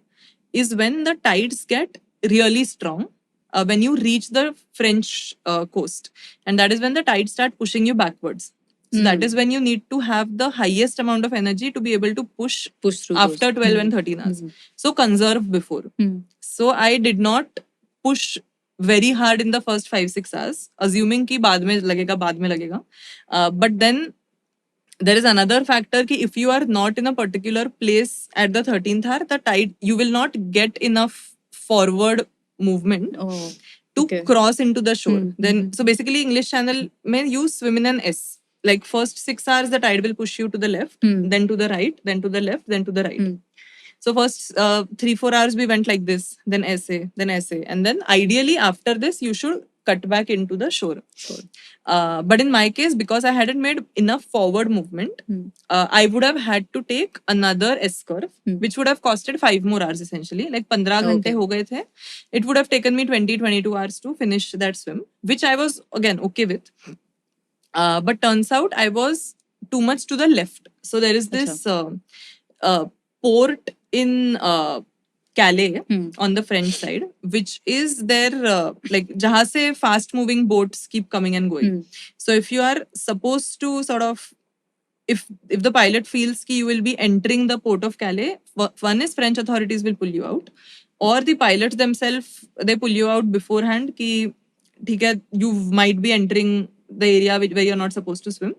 is when the tides get really strong. When you reach the French coast, and that is when the tides start pushing you backwards. So that is when you need to have the highest amount of energy to be able to push through after those. 12 and 13 hours. So conserve before. So I did not push very hard in the first 5-6 hours, assuming कि बाद में लगेगा. But then there is another factor कि if you are not in a particular place at the 13th hour, the tide, you will not get enough forward movement to cross into the shore. Then so basically English Channel में you swim in an S. Like first 6 hours the tide will push you to the left, then to the right, then to the left, then to the right. So first 3-4 hours we went like this, then essay, and then ideally after this you should cut back into the shore. But in my case, because I hadn't made enough forward movement, I would have had to take another S curve, which would have costed 5 more hours essentially. Like 15 ghante Okay. ho gaye the. It would have taken me 20-22 hours to finish that swim, which I was again okay with. But turns out I was too much to the left. So there is this port in Calais on the French side, which is their like jahan se fast moving boats keep coming and going. So if you are supposed to sort of if the pilot feels ki you will be entering the port of Calais, one is French authorities will pull you out, or the pilots themselves they pull you out beforehand ki theek hai, you might be entering the area where you're not supposed to swim.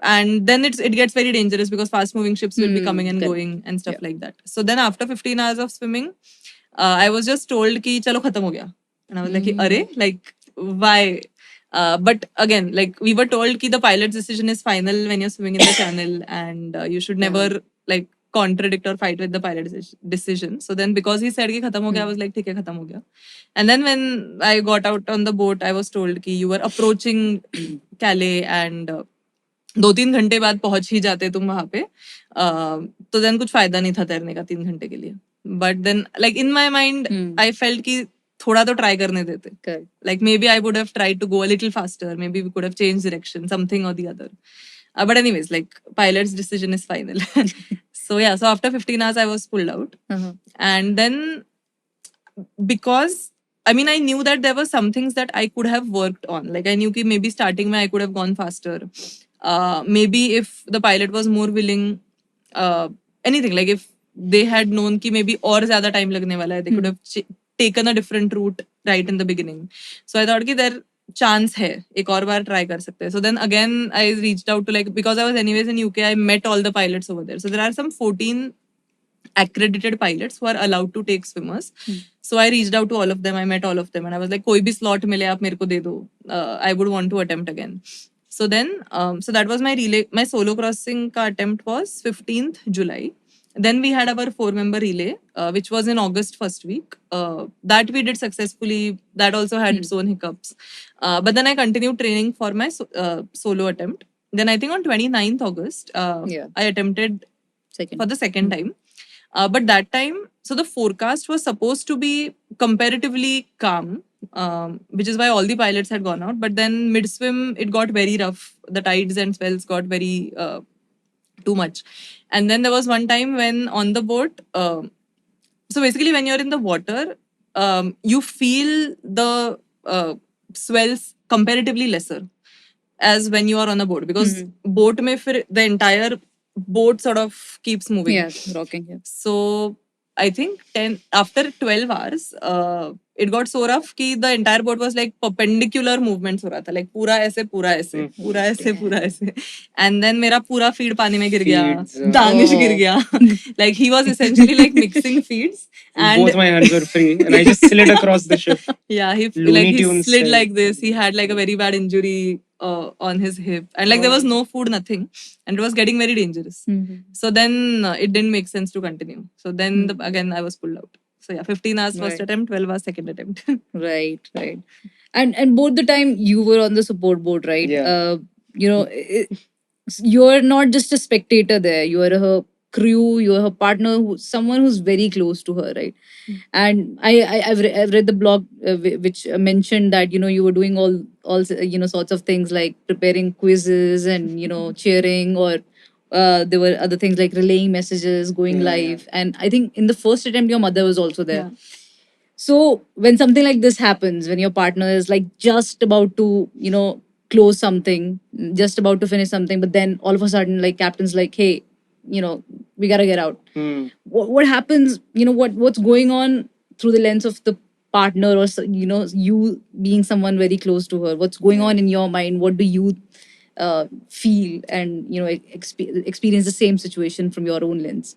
And then it gets very dangerous because fast moving ships will be coming and correct. going and stuff like that. So then after 15 hours of swimming, I was just told ki chalo khatam ho gaya. And I was like, arre, like why? But again, like we were told ki the pilot's decision is final when you're swimming in the channel, and you should never like contradict or fight with the pilot's decision. So then because he said ki khatam ho gaya, I was like, theek hai, khatam ho gaya. And then when I got out on the boat, I was told कि you were approaching Calais and 2-3 घंटे बाद पहुंच ही जाते तुम वहां पे, तो then कुछ फायदा नहीं था तैरने का 3 घंटे के लिए. But then like in my mind, I felt कि थोड़ा तो try करने देते. Correct. Like maybe I would have tried to go a little faster. Maybe we could have changed direction, something or the other. But anyways, like pilot's decision is final. So yeah, so after 15 hours I was pulled out. And then because I mean I knew that there were some things that I could have worked on. Like I knew that maybe starting I could have gone faster. Maybe if the pilot was more willing, anything like if they had known कि maybe और ज़्यादा time लगने वाला है, they could have taken a different route right in the beginning. So I thought कि there chance है, एक और बार try कर सकते हैं. So then again I reached out to like because I was anyways in UK, I met all the pilots over there. So there are some 14 accredited pilots who are allowed to take swimmers. So I reached out to all of them. I met all of them and I was like, कोई भी slot मिले आप मेरे को दे दो. I would want to attempt again. So then, so that was my relay. My solo crossing ka attempt was 15th July. Then we had our 4-member relay, which was in August first week. That we did successfully. That also had its own hiccups. But then I continued training for my solo attempt. Then I think on 29th August, I attempted for the second time. But that time, so the forecast was supposed to be comparatively calm, which is why all the pilots had gone out. But then mid swim, it got very rough. The tides and swells got very too much. And then there was one time when on the boat, so basically when you're in the water, you feel the swells comparatively lesser as when you are on a boat because boat mein fir the entire boat sort of keeps moving. Yes, rocking. Yeah. So I think after 12 hours, it got so rough कि the entire boat was like perpendicular movements हो रहा था, like पूरा ऐसे पूरा ऐसे पूरा ऐसे पूरा ऐसे, and then मेरा पूरा feed पानी में गिर गया, दानिश गिर गया, like he was essentially like mixing feeds, and both my hands were free and I just slid across the ship. Yeah, he Looney he Tunes slid style. like this. He had like a very bad injury on his hip, and like there was no food, nothing, and it was getting very dangerous. So then it didn't make sense to continue. So then again I was pulled out. So yeah, 15 hours first Right. attempt, 12 hours second attempt. Right. And both the time you were on the support boat, right? Yeah. You know, you're not just a spectator there. You are her crew. You are her partner. Someone who's very close to her, right? And I've read the blog which mentioned that you were doing all sorts of things like preparing quizzes and cheering, or there were other things like relaying messages, going live. And I think in the first attempt your mother was also there. Yeah. So when something like this happens, when your partner is like just about to, close something, just about to finish something, but then all of a sudden, like captain's like, hey, we gotta get out. What happens? What's going on through the lens of the partner, or you being someone very close to her? What's going on in your mind? What do you feel and experience the same situation from your own lens?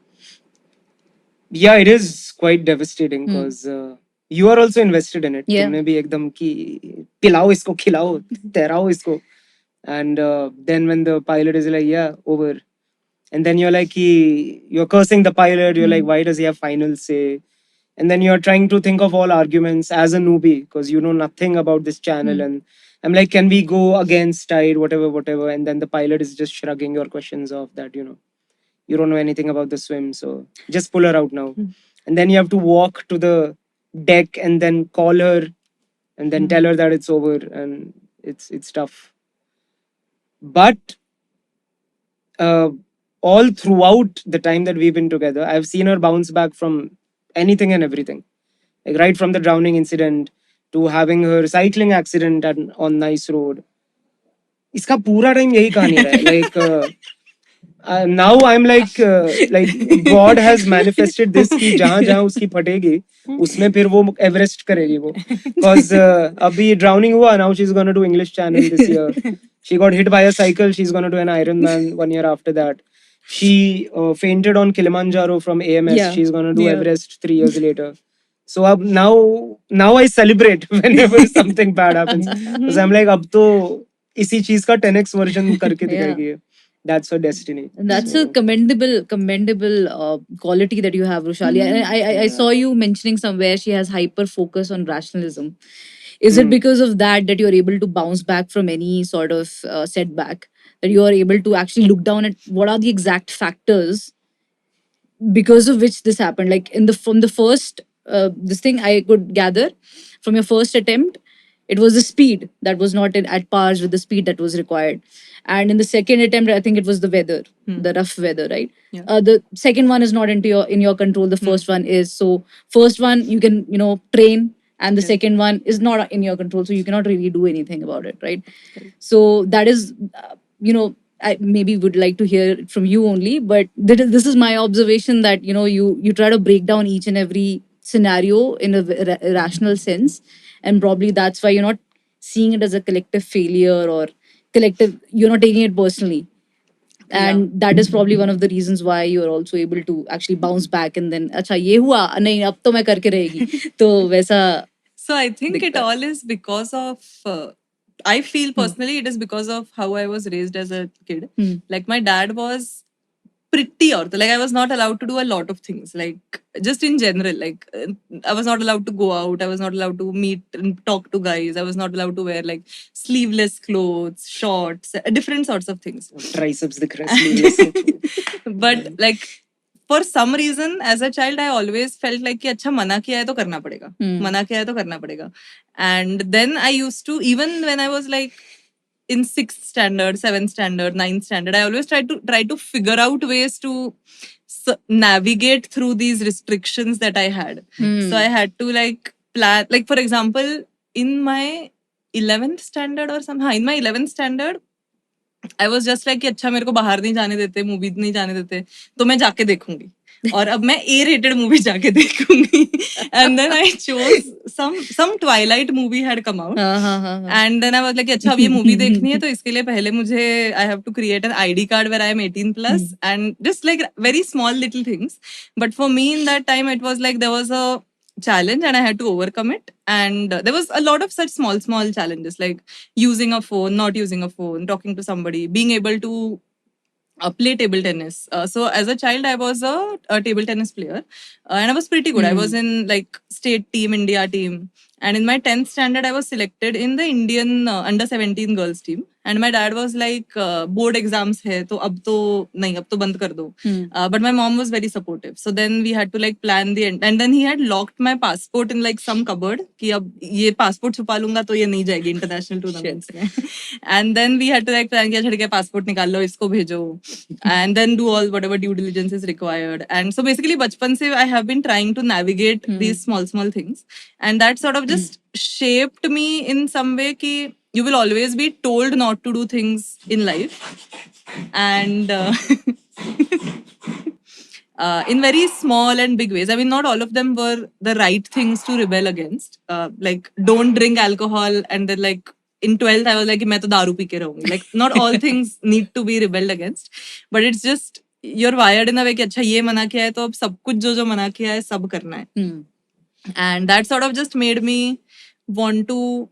Yeah, it is quite devastating because you are also invested in it. Yeah. तुमने भी एकदम कि पिलाओ इसको, खिलाओ, तैराओ इसको. And then when the pilot is like, yeah, over. and then you're like you're cursing the pilot. You're like, why does he have final say? And then you're trying to think of all arguments as a newbie because you know nothing about this channel. And I'm like, can we go against tide, whatever. And then the pilot is just shrugging your questions off that you don't know anything about the swim, so just pull her out now. And then you have to walk to the deck and then call her and then tell her that it's over, and it's tough. But all throughout the time that we've been together, I've seen her bounce back from anything and everything. Like right from the drowning incident to having her cycling accident on Nice Road. इसका पूरा time यही कहानी रहा है. Like now I'm like God has manifested this कि जहाँ जहाँ उसकी फटेगी उसमें फिर वो एवरेस्ट करेगी वो. Because अभी drowning हुआ, now she's gonna do English Channel this year. She got hit by a cycle. She's gonna do an Ironman 1 year after that. She fainted on Kilimanjaro from AMS. Yeah. She's gonna do Yeah. Everest 3 years later. So now I celebrate whenever something bad happens because I'm like अब तो इसी चीज का 10x version करके दिखाएगी. That's her destiny. And that's So, a commendable quality that you have, Rushali. And I saw you mentioning somewhere she has hyper focus on rationalism. Is it because of that you're able to bounce back from any sort of setback? That you are able to actually look down at what are the exact factors because of which this happened? Like from the first this thing I could gather from your first attempt, it was the speed that was not at par with the speed that was required. And in the second attempt, I think it was the weather, the rough weather, right? Yeah. The second one is not in your control. The first one is. So first one you can train, and the second one is not in your control, so you cannot really do anything about it, right? So that is, I maybe would like to hear it from you only, but this is my observation that you try to break down each and every scenario in a rational sense, and probably that's why you're not seeing it as a collective failure or collective. You're not taking it personally, and that is probably one of the reasons why you are also able to actually bounce back and then अच्छा ये हुआ नहीं अब तो मैं करके रहेगी तो वैसा. So I think it दिखता है. all is because of. I feel personally it is because of how I was raised as a kid. Like my dad was pretty ortho. Like I was not allowed to do a lot of things. Like just in general, like I was not allowed to go out. I was not allowed to meet and talk to guys. I was not allowed to wear like sleeveless clothes, shorts, different sorts of things. triceps दिख रहे हैं, sleeveless. But like for some reason as a child I always felt like कि अच्छा मना किया है तो करना पड़ेगा, मना किया है तो करना पड़ेगा. And then I used to, even when I was like in 6th standard, 7th standard, 9th standard, I always try to figure out ways to navigate through these restrictions that I had. So I had to like plan, like for example in my 11th standard or somehow in my 11th standard I was just like कि अच्छा मेरे को बाहर नहीं जाने देते, movie नहीं जाने देते, तो मैं जाके देखूंगी. और अब मैं A-rated मूवी जाके देखूंगी. And then I chose some Twilight movie had come out. And then I was like अच्छा अब ये मूवी देखनी है तो इसके लिए पहले मुझे I have to create an ID card where I am 18 plus and just like very small little things. But for me in that time it was like there was a challenge and I had to overcome it. And there was a lot of such small challenges like using a phone, not using a phone, talking to somebody, being able to play table tennis. So as a child, I was a table tennis player and I was pretty good. I was in like state team, India team. And in my 10th standard, I was selected in the Indian under 17 girls team. And my dad was like, board exams hai, to ab to nahi, ab to band kar do. But my mom was very supportive. So then we had to like plan the end. And then he had locked my passport in like some cupboard. Ki ab ye passport छुपा लूंगा तो ये नहीं जाएगी international tournaments में. And then we had to like plan कि अच्छा passport निकाल लो, इसको भेजो. And then do all whatever due diligence is required. And so basically बचपन से I have been trying to navigate these small things. And that sort of just shaped me in some way कि you will always be told not to do things in life. And in very small and big ways. I mean, not all of them were the right things to rebel against. Like, don't drink alcohol. And then like, in 12th, I was like, मैं तो दारू P के रहूंगी. Like, not all things need to be rebelled against. But it's just, you're wired in a way कि अच्छा ये मना किया है तो अब सब कुछ जो मना किया है सब करना है. And that sort of just made me want to,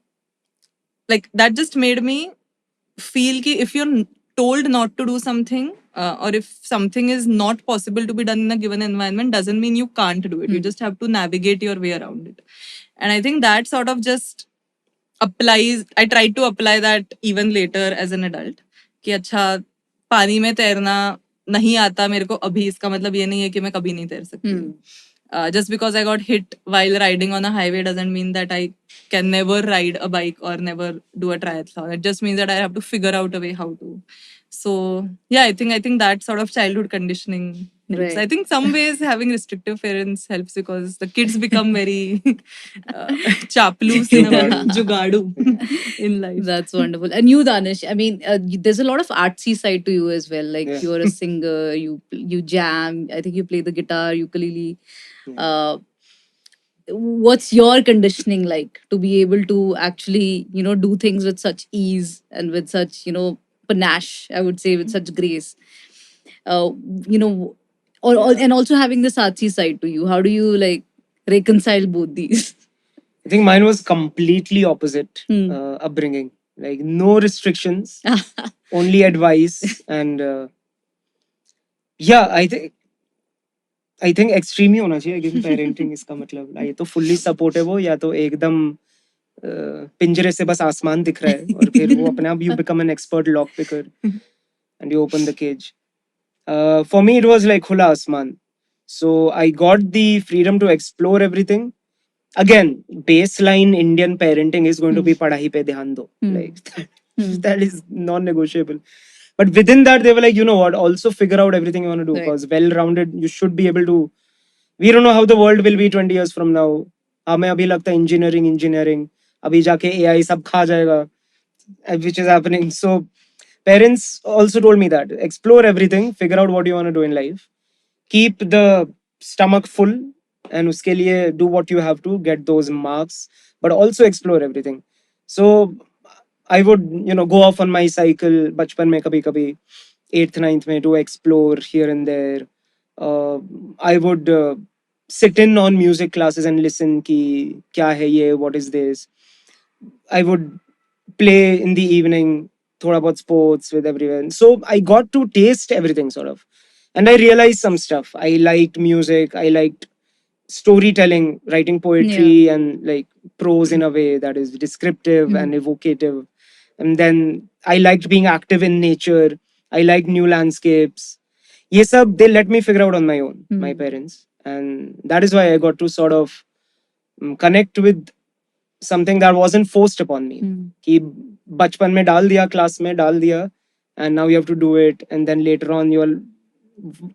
like, that just made me feel कि if you're told not to do something, or if something is not possible to be done in a given environment, doesn't mean you can't do it. You just have to navigate your way around it. And I think that sort of just applies. I tried to apply that even later as an adult. कि अच्छा पानी में तैरना नहीं आता मेरे को अभी, इसका मतलब ये नहीं है कि मैं कभी नहीं तैर सकती. Just because I got hit while riding on a highway doesn't mean that I can never ride a bike or never do a triathlon. It just means that I have to figure out a way how to. So yeah, I think that sort of childhood conditioning helps. Right. I think some ways having restrictive parents helps because the kids become very chaploose in a way, jugadu in life. That's wonderful. And you, Danish, I mean, there's a lot of artsy side to you as well. Like Yeah. you're a singer, you jam. I think you play the guitar, ukulele. What's your conditioning like to be able to actually, do things with such ease and with such, panache? I would say with such grace. Uh, you know, and also having this artsy side to you. How do you like reconcile both these? I think mine was completely opposite Hmm. upbringing. Like no restrictions, only advice, and yeah, I think extreme ही होना चाहिए. I think parenting इसका मतलब या तो fully supportive हो या तो एकदम पिंजरे से बस आसमान दिख रहा है और फिर वो अपने आप you become an expert lock picker and you open the cage. For me, it was like khula asman. So I got the freedom to explore everything. Again, baseline Indian parenting is going to be padhaai pe dhyan do. Like that is non-negotiable. But within that, they were like, you know what? Also figure out everything you want to do Right. because well-rounded, you should be able to. We don't know how the world will be 20 years from now. हमें अभी लगता है engineering. अभी जाके AI सब खा जाएगा, which is happening. So parents also told me that explore everything, figure out what you want to do in life, keep the stomach full, and uske liye do what you have to get those marks, but also explore everything. So I would, go off on my cycle, bachpan mein kabhi 8th, 9th mein to explore here and there. I would sit in on music classes and listen ki kya hai ye, what is this. I would play in the evening, thoda about sports with everyone. So I got to taste everything sort of. And I realized some stuff. I liked music, I liked storytelling, writing poetry and like prose in a way that is descriptive and evocative. And then I liked being active in nature. I liked new landscapes. Ye sab, they let me figure out on my own, my parents. And that is why I got to sort of connect with something that wasn't forced upon me. कि बचपन में डाल दिया, class में डाल दिया, and now you have to do it, and then later on you're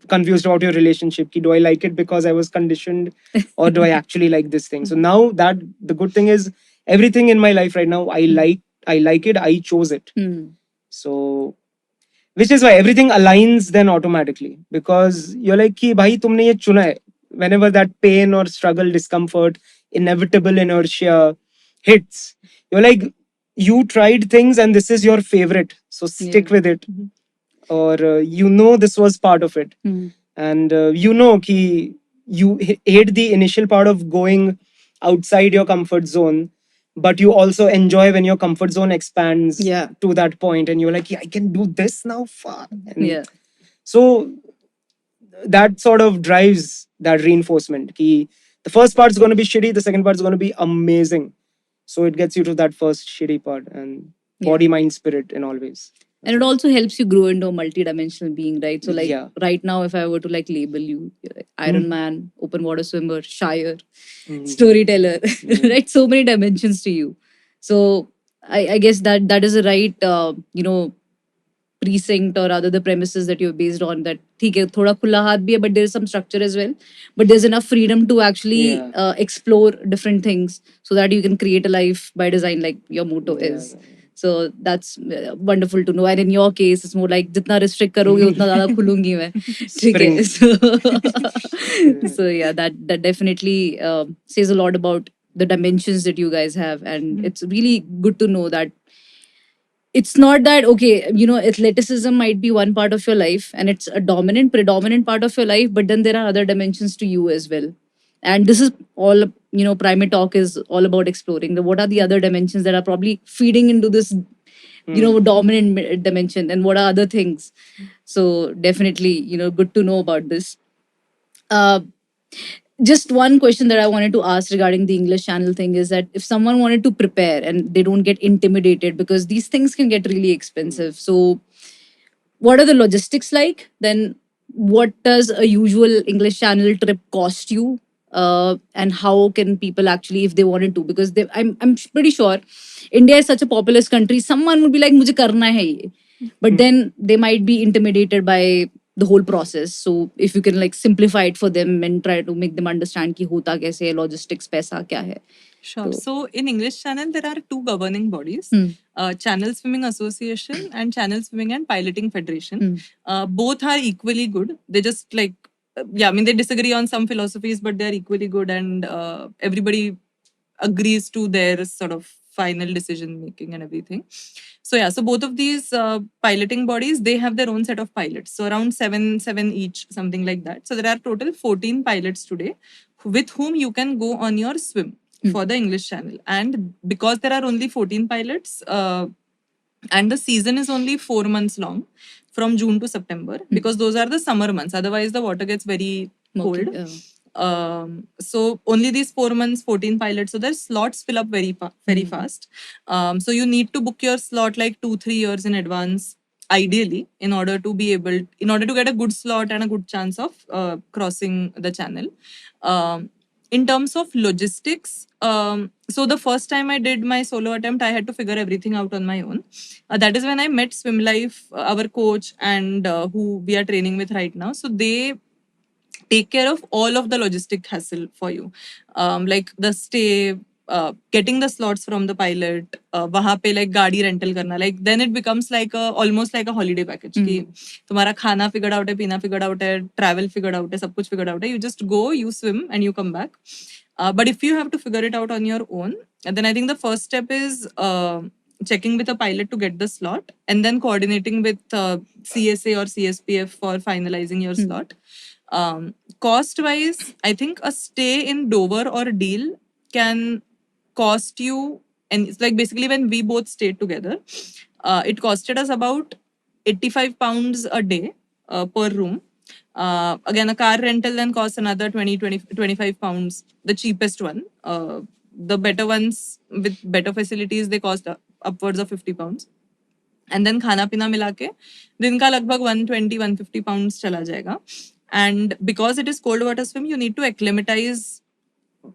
confused about your relationship. Ki, do I like it because I was conditioned, or do I actually like this thing? So now that the good thing is everything in my life right now, I like it, I chose it. So which is why everything aligns then automatically because you're like कि भाई तुमने ये चुना है. Whenever that pain or struggle, discomfort, inevitable inertia hits, you're like, you tried things and this is your favorite, so stick with it. Or this was part of it, and ki you hate the initial part of going outside your comfort zone, but you also enjoy when your comfort zone expands to that point and you're like, yeah, I can do this now, far. And so that sort of drives that reinforcement. Ki the first part's going to be shitty, the second part's going to be amazing. So it gets you to that first shitty part and body, mind, spirit in all ways. And it also helps you grow into a multi-dimensional being, right? So like Yeah. right now, if I were to like label you, you're like Iron Man, open water swimmer, shire, storyteller, right? So many dimensions to you. So I guess that is a right, precinct or rather the premises that you're based on that theek hai, thoda khulla haath bhi hai, but there's some structure as well, but there's enough freedom to actually explore different things so that you can create a life by design like your motto is. So that's wonderful to know. And in your case, it's more like जितना restrict करोगे उतना ज़्यादा खुलूंगी मैं. ठीक है. So yeah, that definitely says a lot about the dimensions that you guys have, and it's really good to know that it's not that okay, athleticism might be one part of your life and it's a predominant part of your life, but then there are other dimensions to you as well. And this is all, Primate Talk is all about exploring what are the other dimensions that are probably feeding into this you know, dominant dimension, and what are other things. So definitely, you know, good to know about this. uh, just one question that I wanted to ask regarding the English channel thing is that if someone wanted to prepare and they don't get intimidated, because these things can get really expensive. So what are the logistics like? Then what does a usual English channel trip cost you? And how can people actually, if they wanted to, because I'm pretty sure India is such a populous country, someone would be like, "Mujhe karna hai ye," but then they might be intimidated by the whole process. So if you can like simplify it for them and try to make them understand कि होता कैसे है, logistics पैसा क्या है. Sure. So in English Channel, there are two governing bodies, Channel Swimming Association and Channel Swimming and Piloting Federation. Both are equally good. They just like, I mean, they disagree on some philosophies, but they're equally good, and everybody agrees to their sort of final decision making and everything. So yeah, so both of these piloting bodies, they have their own set of pilots. So around seven each, something like that. So there are total 14 pilots today with whom you can go on your swim for the English Channel. And because there are only 14 pilots, and the season is only 4 months long, from June to September, because those are the summer months. Otherwise, the water gets very cold. So only these 4 months, 14 pilots. So their slots fill up very fast. So you need to book your slot like 2-3 years in advance, ideally, in order to get a good slot and a good chance of crossing the channel. In terms of logistics, so the first time I did my solo attempt, I had to figure everything out on my own. That is when I met Swim Life, our coach, and who we are training with right now. So they take care of all of the logistic hassle for you, like the stay, getting the slots from the pilot, वहाँ पे like गाड़ी rental करना, like then it becomes like almost like a holiday package कि तुम्हारा खाना figured out है, पीना figured out है, travel figured out है, सब कुछ figured out है. You just go, you swim, and you come back. But if you have to figure it out on your own, then I think the first step is checking with a pilot to get the slot, and then coordinating with CSA or CSPF for finalizing your slot. Cost wise, I think a stay in Dover or Deal can cost you, and it's like basically when we both stayed together, it costed us about £85 a day per room. Again, a car rental then costs another 25 pounds, the cheapest one. The better ones with better facilities, they cost upwards of 50 pounds. And then खाना पीना मिला के दिन का लगभग 120-150 pounds चला जाएगा. And because it is cold water swim, you need to acclimatize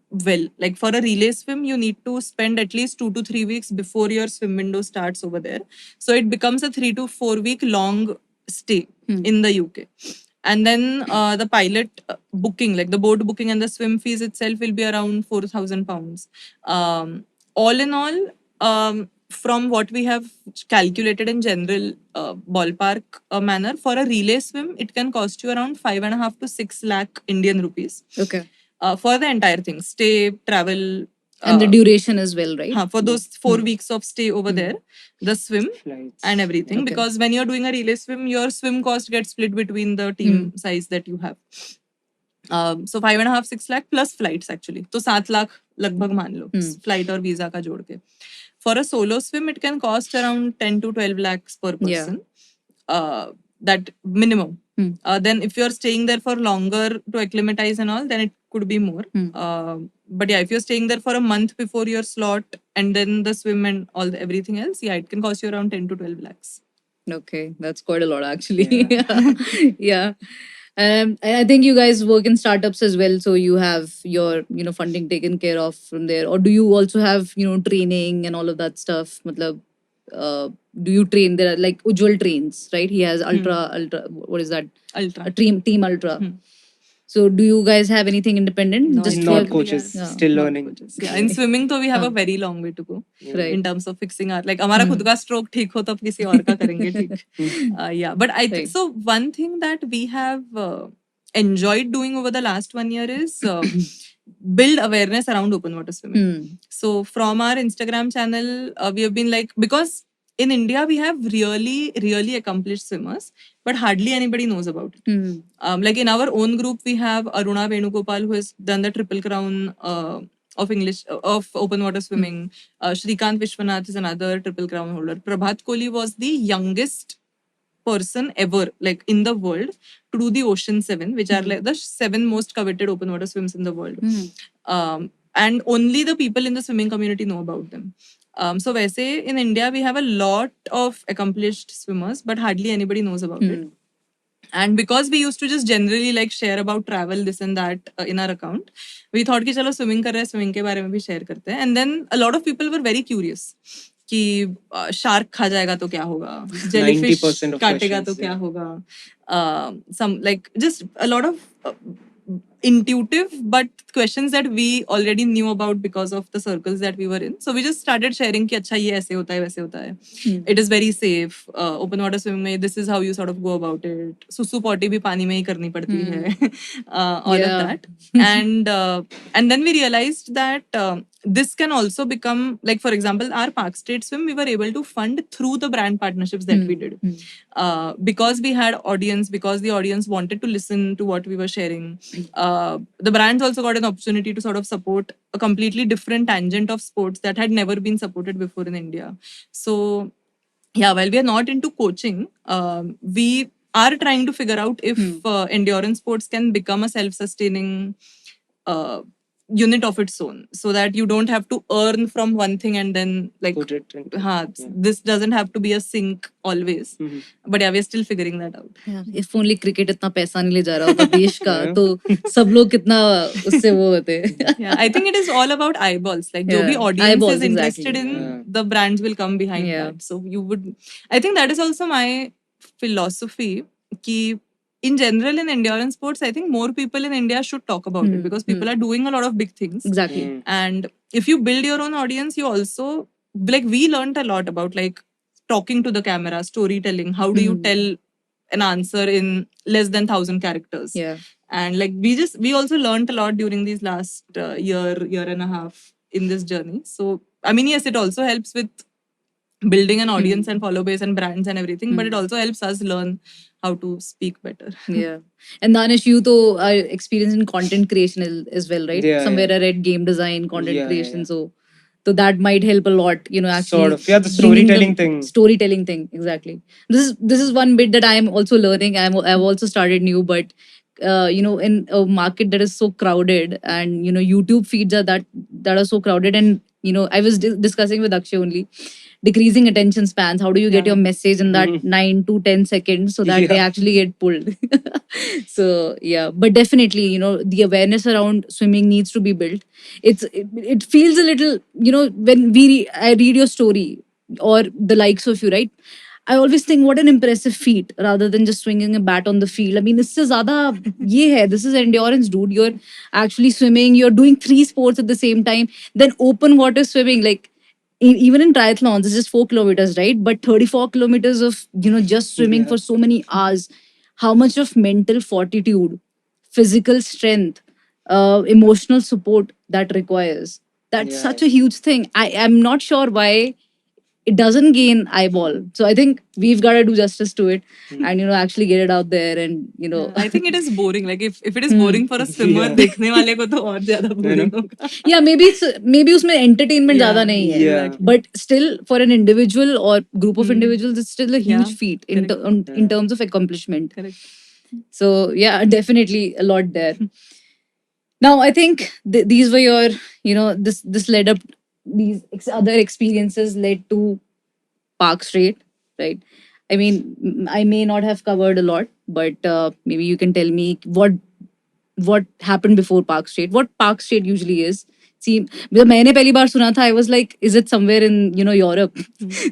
well. Like for a relay swim, you need to spend at least 2 to 3 weeks before your swim window starts over there. So it becomes a 3 to 4 week long stay in the UK. And then the pilot booking, like the boat booking and the swim fees itself will be around £4,000. All in all, from what we have calculated in general ballpark manner, for a relay swim, it can cost you around 5.5 to 6 lakh Indian rupees. Okay. For the entire thing, stay, travel. And the duration as well, right? For those 4 weeks of stay over there, the swim Flights. and everything. Okay. Because when you're doing a relay swim, your swim cost gets split between the team size that you have. So 5.5-6 lakh plus flights actually. So 7 lakh लगभग मान लो flight और visa का जोड़ के. For a solo swim, it can cost around 10 to 12 lakhs per person. That minimum. Then if you're staying there for longer to acclimatize and all, then it could be more. But yeah, if you're staying there for a month before your slot and then the swim and everything else, yeah, it can cost you around 10 to 12 lakhs. Okay, that's quite a lot actually. Yeah. And I think you guys work in startups as well, so you have your funding taken care of from there. Or do you also have training and all of that stuff? Matlab, do you train? There are like Ujjwal trains, right? He has ultra. What is that? Ultra. A team ultra. So do you guys have anything independent? No, Just Not for- coaches, Yeah. still Not learning. coaches. Yeah, in swimming, though, we have a very long way to go Right. in terms of fixing our, like, हमारा खुद का stroke ठीक हो तब किसी और का करेंगे ठीक. Yeah, but I think Right. so. One thing that we have enjoyed doing over the last 1 year is build awareness around open water swimming. So from our Instagram channel, we have been like, because in India we have really, really accomplished swimmers, but hardly anybody knows about it. Like in our own group, we have Aruna Venugopal, who has done the Triple Crown of English of open water swimming. Shrikant Vishwanath is another triple crown holder. Prabhat Kohli was the youngest person ever, like in the world, to do the Ocean 7, which are like the 7 most coveted open water swims in the world. And only the people in the swimming community know about them. So वैसे in India we have a lot of accomplished swimmers, but hardly anybody knows about it. And because we used to just generally like share about travel, this and that in our account, we thought कि चलो swimming कर रहे हैं, swimming के बारे में भी share करते हैं. And then a lot of people were very curious कि shark खा जाएगा तो क्या होगा, jellyfish 90% of काटेगा questions, तो क्या yeah. होगा, some like just a lot of intuitive but questions that we already knew about because of the circles that we were in. So we just started sharing कि अच्छा ये ऐसे होता है वैसे होता है. It is very safe. Open water swimming में this is how you sort of go about it. सुसु पॉटी भी पानी में ही करनी पड़ती है. All of that. And then we realized that this can also become, like for example, our Park State Swim we were able to fund through the brand partnerships that we did. Because we had audience, because the audience wanted to listen to what we were sharing. The brands also got an opportunity to sort of support a completely different tangent of sports that had never been supported before in India. So, yeah, while we are not into coaching, we are trying to figure out if endurance sports can become a self-sustaining unit of its own, so that you don't have to earn from one thing and then like Put it into, this doesn't have to be a sink always. But yeah, we're still figuring that out. If only cricket इतना पैसा नहीं ले जा रहा होता देश का तो सब लोग कितना उससे वो होते. Yeah, I think it is all about eyeballs. Like, जो भी Yeah, audience eyeballs, is interested exactly. in, the brands will come behind Yeah. that. So you would, I think that is also my philosophy. Ki in general in endurance sports, I think more people in India should talk about it because people are doing a lot of big things. Exactly. And if you build your own audience, you also, like, we learned a lot about like talking to the camera, storytelling. How do you tell an answer in less than 1,000 characters? Yeah. And like we also learned a lot during these last year and a half in this journey. So I mean, yes, it also helps with building an audience and follow base and brands and everything, but it also helps us learn how to speak better. Yeah. And Danish, you though are experienced in content creation as well, right? Yeah, Somewhere yeah. I read game design, content Yeah, creation. yeah. So that might help a lot, you know, actually. Sort of. Yeah, the bringing storytelling thing. Storytelling thing, exactly. This is one bit that I am also learning. I've also started new, but you know, in a market that is so crowded, and you know, YouTube feeds are that are so crowded, and you know, I was discussing with Akshay only. Decreasing attention spans. How do you get your message in that 9 to 10 seconds so that they actually get pulled? So yeah, but definitely, you know, the awareness around swimming needs to be built. It feels a little, you know, when I read your story or the likes of you, right? I always think what an impressive feat rather than just swinging a bat on the field. I mean, इससे ज़्यादा ये है. This is endurance, dude. You're actually swimming. You're doing 3 sports at the same time. Then open water swimming, like even in triathlons, it's just 4 kilometers, right? But 34 kilometers of, you know, just swimming for so many hours. How much of mental fortitude, physical strength, emotional support that requires. That's such a huge thing. I am not sure why it doesn't gain eyeball. So I think we've got to do justice to it and, you know, actually get it out there and, you know. I think it is boring. Like if it is boring for a swimmer, देखने वाले को तो और ज़्यादा boring होगा. Yeah, maybe उसमें entertainment ज़्यादा नहीं है. Yeah. But still, for an individual or group of individuals, it's still a huge feat in terms of accomplishment. Correct. So yeah, definitely a lot there. Now I think these were your, you know, this led up, these other experiences led to Park Street, right? I mean, I may not have covered a lot, but maybe you can tell me what happened before Park Street, what Park Street usually is. See, जब मैंने पहली बार सुना था, I was like, is it somewhere in, you know, Europe?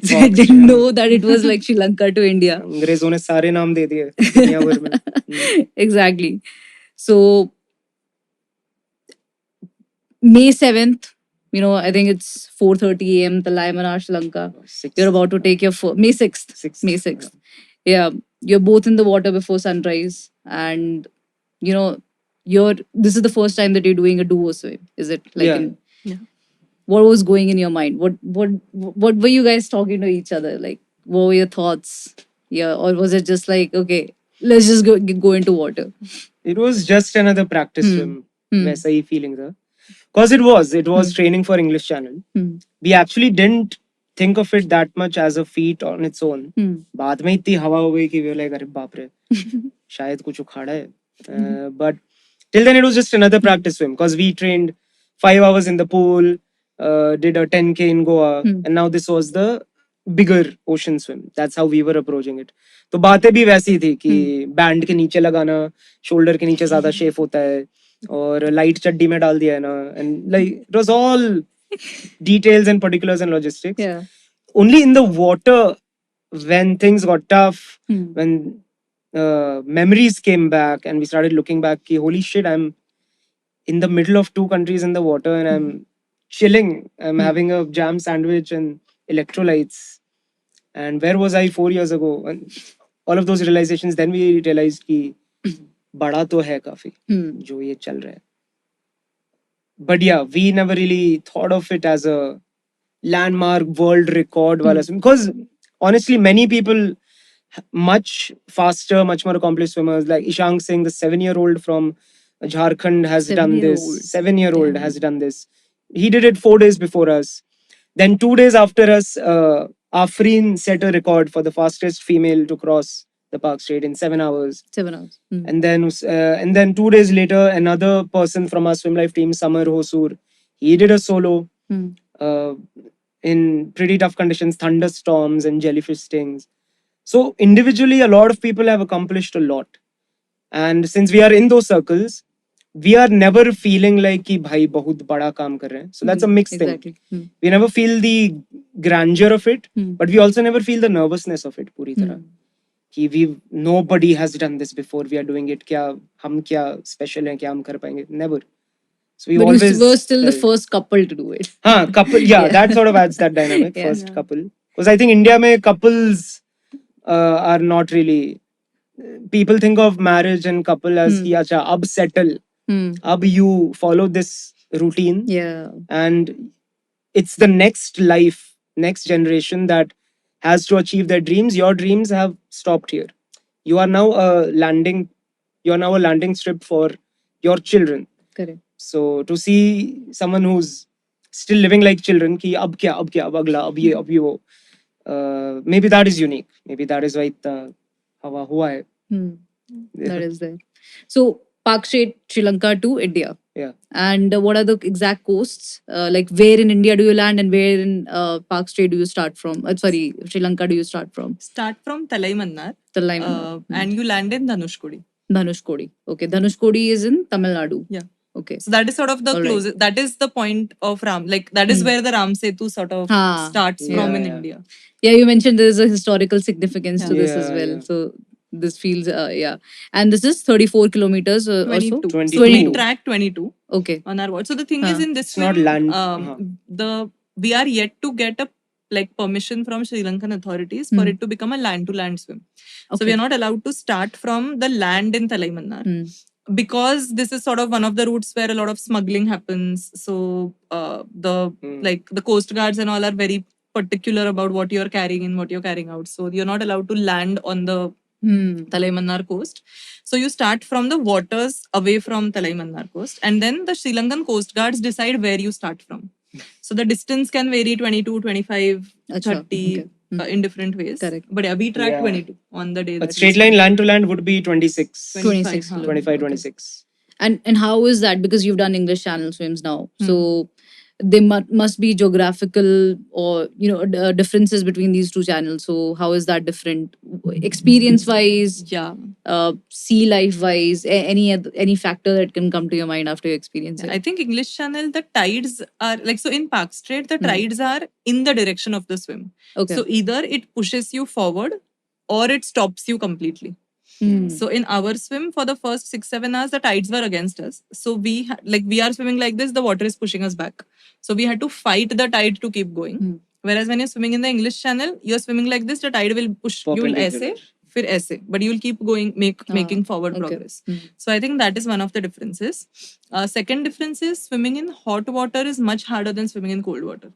So I didn't know that it was like Sri Lanka to India. अंग्रेजों ने सारे नाम दे दिए दुनिया भर में. Exactly. So May 7th, you know, I think it's 4:30 a.m. Talaimana, Sri Lanka. You're about to take your May 6th. May 6th. Yeah, you're both in the water before sunrise, and you know, this is the first time that you're doing a duo swim. Is it like? Yeah. What was going in your mind? What were you guys talking to each other? Like, what were your thoughts? Yeah, or was it just like, okay, let's just go into water? It was just another practice swim. वैसा ही feeling था. Because it was Hmm. training for English Channel. Hmm. We actually didn't think of it that much as a feat on its own. Hmm. बाद में इतनी हवा हो गई कि we were like, अरे बाप रे, शायद कुछ उखाड़ा है. But till then it was just another practice swim because we trained 5 hours in the pool, did a 10K in Goa, Hmm. and now this was the bigger ocean swim. That's how we were approaching it. तो बातें भी वैसी थी कि band के नीचे लगाना, shoulder के नीचे ज्यादा शेप होता है, और लाइट चड्डी में डाल दिया है ना, and like it was all details and particulars and logistics. Yeah. Only in the water, when things got tough, Hmm. when memories came back and we started looking back, ki, holy shit, I'm in the middle of two countries in the water and I'm chilling. I'm having a jam sandwich and electrolytes. And where was I 4 years ago? And all of those realizations, then we realized कि बड़ा तो है काफी Hmm. जो ये चल रहा है. But yeah, we never really thought of it as a landmark world record wala swim. Because honestly, many people much faster, much more accomplished swimmers like Ishang Singh, the 7-year-old from Jharkhand, has done this. 7-year-old. 7-year-old Damn. has done this. He did it 4 days before us. Then 2 days after us, Afreen set a record for the fastest female to cross the Park Strait in 7 hours. 7 hours. Hmm. And then 2 days later, another person from our swim life team, Samar Hosur, he did a solo Hmm. uh, in pretty tough conditions, thunderstorms and jellyfish stings. So individually, a lot of people have accomplished a lot. And since we are in those circles, we are never feeling like कि भाई बहुत बड़ा काम कर रहे हैं. So that's a mixed thing. Exactly. Hmm. We never feel the grandeur of it, Hmm. but we also never feel the nervousness of it पूरी तरह. कि we nobody has done this before. We are doing it. क्या हम क्या special हैं? क्या हम कर पाएंगे? Never. So we But always you were still the felt- first couple to do it. हाँ, couple. Yeah, Yeah. that sort of adds that dynamic. Yeah. First couple, because I think India में couples are not really. People think of marriage and couple as कि अच्छा अब settle, Hmm. अब you follow this routine, Yeah. and it's the next life, next generation that has to achieve their dreams. Your dreams have stopped here. You are now a landing. You are now a landing strip for your children. Correct. So to see someone who's still living like children, कि अब क्या, अब अगला, अब ये, वो, maybe that is unique. Maybe that is why इतना हवा हुआ है. Hmm. That is there. So Park Strait, Sri Lanka to India. Yeah. And what are the exact coasts? Like where in India do you land and where in Park Strait do you start from? Sorry, Sri Lanka do you start from? Start from Talaimannar Talaimannar. and you land in Dhanushkodi. Dhanushkodi. Okay, Dhanushkodi is in Tamil Nadu. Yeah. Okay. So that is sort of the All right. closest. That is the point of Ram. Like that is where the Ram Setu sort of Ah, starts from in yeah. India. Yeah, you mentioned there is a historical significance to this Yeah, as well. yeah. So this feels, yeah. And this is 34 kilometers or so? 22. 22. So we track 22 Okay. on our watch. So the thing is in this It's not swim, land- we are yet to get a like permission from Sri Lankan authorities for it to become a land-to-land swim. So we are not allowed to start from the land in Talaimannar. Hmm. Because this is sort of one of the routes where a lot of smuggling happens. So like the coast guards and all are very particular about what you're carrying in, what you're carrying out. So you're not allowed to land on the Talaimannar coast. So you start from the waters away from Talaimannar coast, and then the Sri Lankan coast guards decide where you start from. So the distance can vary 22, 25, Acha, 30 okay. In different ways. Correct. But yeah, we track Yeah. 22 on the day. But that straight we line start. land to land would be 26. 26 huh. 25, Okay. 26. And how is that? Because you've done English Channel swims now. So they must be geographical or, differences between these two channels. So how is that different? Experience-wise, Yeah. sea life-wise, any factor that can come to your mind after you experience it? I think English Channel, the tides are like, so in Park Strait, the tides are in the direction of the swim. Okay. So either it pushes you forward or it stops you completely. So in our swim, for the first 6-7 hours, the tides were against us. So we are swimming like this, the water is pushing us back. So we had to fight the tide to keep going. Whereas when you're swimming in the English Channel, you're swimming like this, the tide will push you Perpendicular. aise, fir aise, but you will keep going, making forward okay. progress. So I think that is one of the differences. Second difference is swimming in hot water is much harder than swimming in cold water.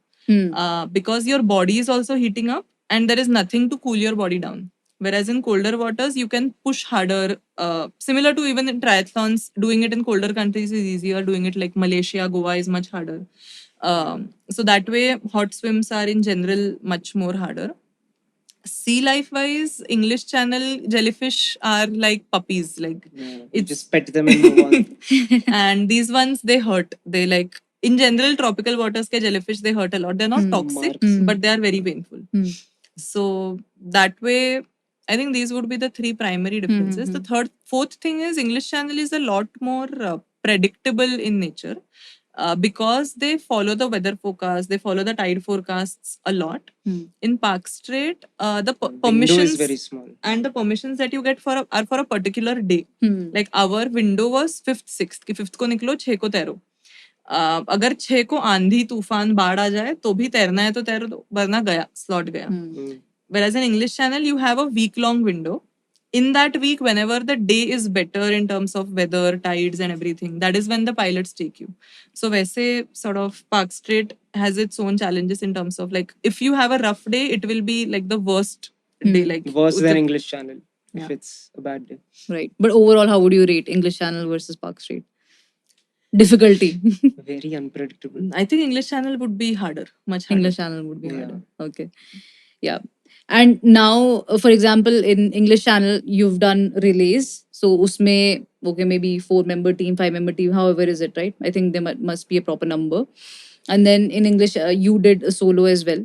Because your body is also heating up and there is nothing to cool your body down. Whereas in colder waters, you can push harder. Similar to even in triathlons, doing it in colder countries is easier. Doing it like Malaysia, Goa is much harder. So that way, hot swims are in general much more harder. Sea life wise, English Channel jellyfish are like puppies. Like You it's just pet them and move on. and these ones they hurt. They like in general tropical waters ke jellyfish they hurt a lot. They're not toxic, Marks. but they are very painful. So that way, I think these would be the three primary differences. The fourth thing is English Channel is a lot more predictable in nature. Because they follow the weather forecast, they follow the tide forecasts a lot. In Park Strait, the Window permissions is very small. and the permissions that you get are for a particular day. Like our window was 5th, 6th. कि 5th को निकलो, 6 को तैरो. अगर 6 को आंधी तूफान बाढ़ आ जाए तो भी तैरना है तो तैरो दो, वरना गया स्लॉट गया. Whereas in English Channel, you have a week-long window. In that week, whenever the day is better in terms of weather, tides, and everything, that is when the pilots take you. So, वैसे sort of Park Strait has its own challenges in terms of like if you have a rough day, it will be like the worst day, like Worse with than the- English Channel if Yeah. it's a bad day. Right. But overall, how would you rate English Channel versus Park Strait? Difficulty. Very unpredictable. I think English Channel would be harder, much harder. English Channel would be Yeah. harder. Okay. Yeah. And now, for example, in English Channel, you've done relays. So, usme, okay, maybe 4-member team, 5-member team, however is it, right? I think there must be a proper number. And then in English, you did a solo as well.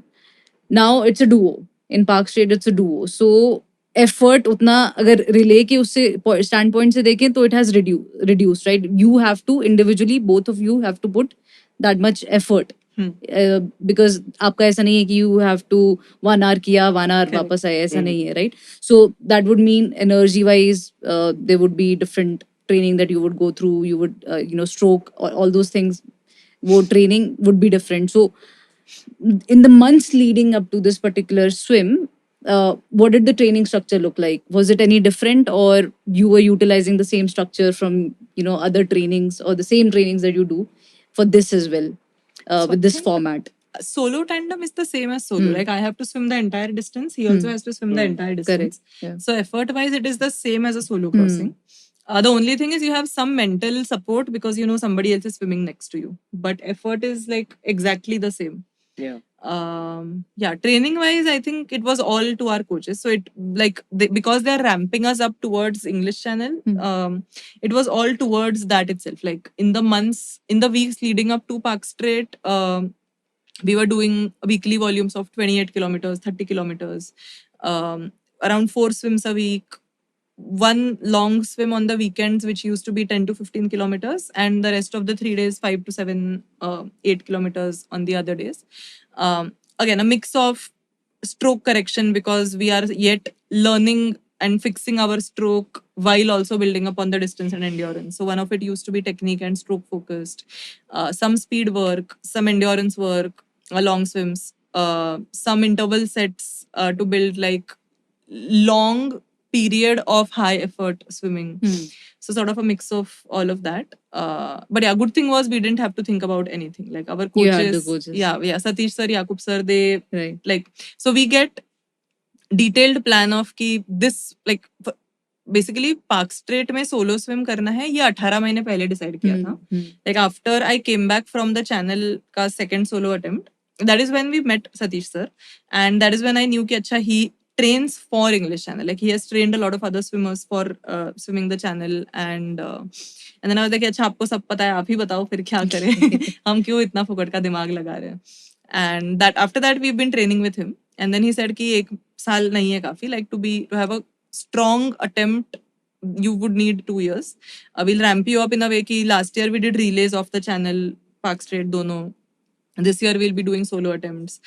Now it's a duo. In Park Strait, it's a duo. So, effort उतना अगर relay के उससे standpoint से देखें तो it has reduced, right? You have to individually, both of you have to put that much effort. Because आपका ऐसा नहीं है कि you have to 1 hour किया 1 hour वापस आए, ऐसा नहीं है, right? So that would mean energy wise there would be different training that you would go through. You would stroke all those things. वो training would be different. So in the months leading up to this particular swim, what did the training structure look like? Was it any different, or you were utilizing the same structure from other trainings or the same trainings that you do for this as well with this format? Solo tandem is the same as solo. Like I have to swim the entire distance. He also has to swim the entire distance. Yeah. So effort wise, it is the same as a solo crossing. The only thing is you have some mental support because somebody else is swimming next to you. But effort is like exactly the same. Yeah. Training wise, I think it was all to our coaches. So it because they're ramping us up towards English Channel, it was all towards that itself. Like in the weeks leading up to Park Strait, we were doing weekly volumes of 28 kilometers, 30 kilometers, around 4 swims a week, 1 long swim on the weekends, which used to be 10 to 15 kilometers, and the rest of the 3 days, 5 to 7, 8 kilometers on the other days. Again, a mix of stroke correction because we are yet learning and fixing our stroke while also building upon the distance and endurance. So one of it used to be technique and stroke focused, some speed work, some endurance work, long swims, some interval sets to build like long period of high effort swimming. So sort of a mix of all of that. But yeah, good thing was we didn't have to think about anything. Like our You had the coaches, coaches. yeah, Satish sir, Yakub sir, they Right. like, so we get detailed plan of कि this like basically Park Strait में solo swim करना है ये 18 महीने पहले decide किया था. Like after I came back from the channel का second solo attempt, that is when we met Satish sir, and that is when I knew कि अच्छा he trains for English Channel. Like he has trained a lot of other swimmers for swimming the channel, and then I was like अच्छा आपको सब पता है आप ही बताओ फिर क्या करें हम क्यों इतना फुकट का दिमाग लगा रहे हैं. And that after that we've been training with him, and then he said कि 1 साल नहीं है काफी, like to have a strong attempt you would need 2 years. We'll ramp you up in a way कि last year we did relays off the channel Park Strait दोनों. This year we'll be doing solo attempts,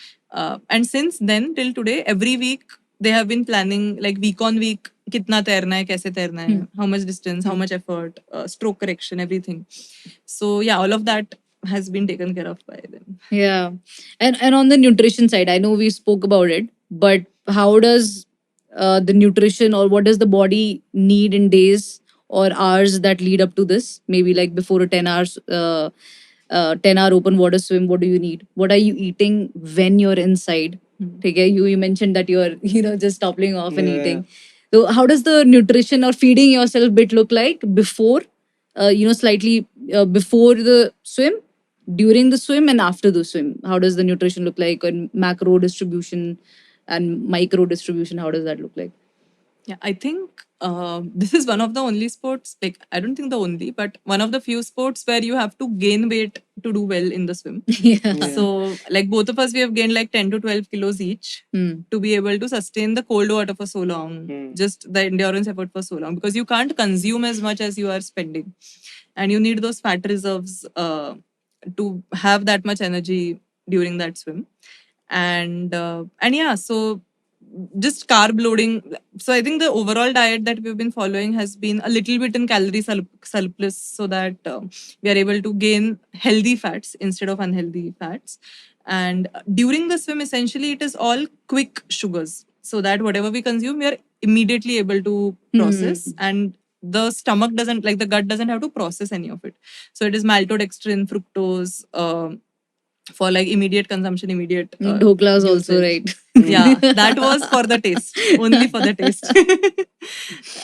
and since then till today every week they have been planning like week on week कितना तैरना है कैसे तैरना है, how much distance, how much effort, stroke correction, everything. So yeah, all of that has been taken care of by them. Yeah. And on the nutrition side, I know we spoke about it, but how does the nutrition or what does the body need in days or hours that lead up to this? Maybe like before a 10 hours 10-hour open water swim, what do you need? What are you eating when you're inside? Okay, you mentioned that you're just toppling off and Yeah. eating. So how does the nutrition or feeding yourself bit look like before, slightly before the swim, during the swim, and after the swim? How does the nutrition look like, and macro distribution and micro distribution? How does that look like? Yeah, I think this is one of the only sports, like, I don't think the only, but one of the few sports where you have to gain weight to do well in the swim. Yeah. So, like, both of us, we have gained like 10 to 12 kilos each Hmm. to be able to sustain the cold water for so long, just the endurance effort for so long, because you can't consume as much as you are spending. And you need those fat reserves to have that much energy during that swim. And yeah, so just carb loading. So I think the overall diet that we've been following has been a little bit in calorie surplus, so that we are able to gain healthy fats instead of unhealthy fats. And during the swim, essentially, it is all quick sugars, so that whatever we consume, we are immediately able to process. And the stomach doesn't, like the gut doesn't have to process any of it. So it is maltodextrin, fructose, for like immediate consumption, immediate Dhoklas also, usage. right? Yeah, that was for the taste, only for the taste.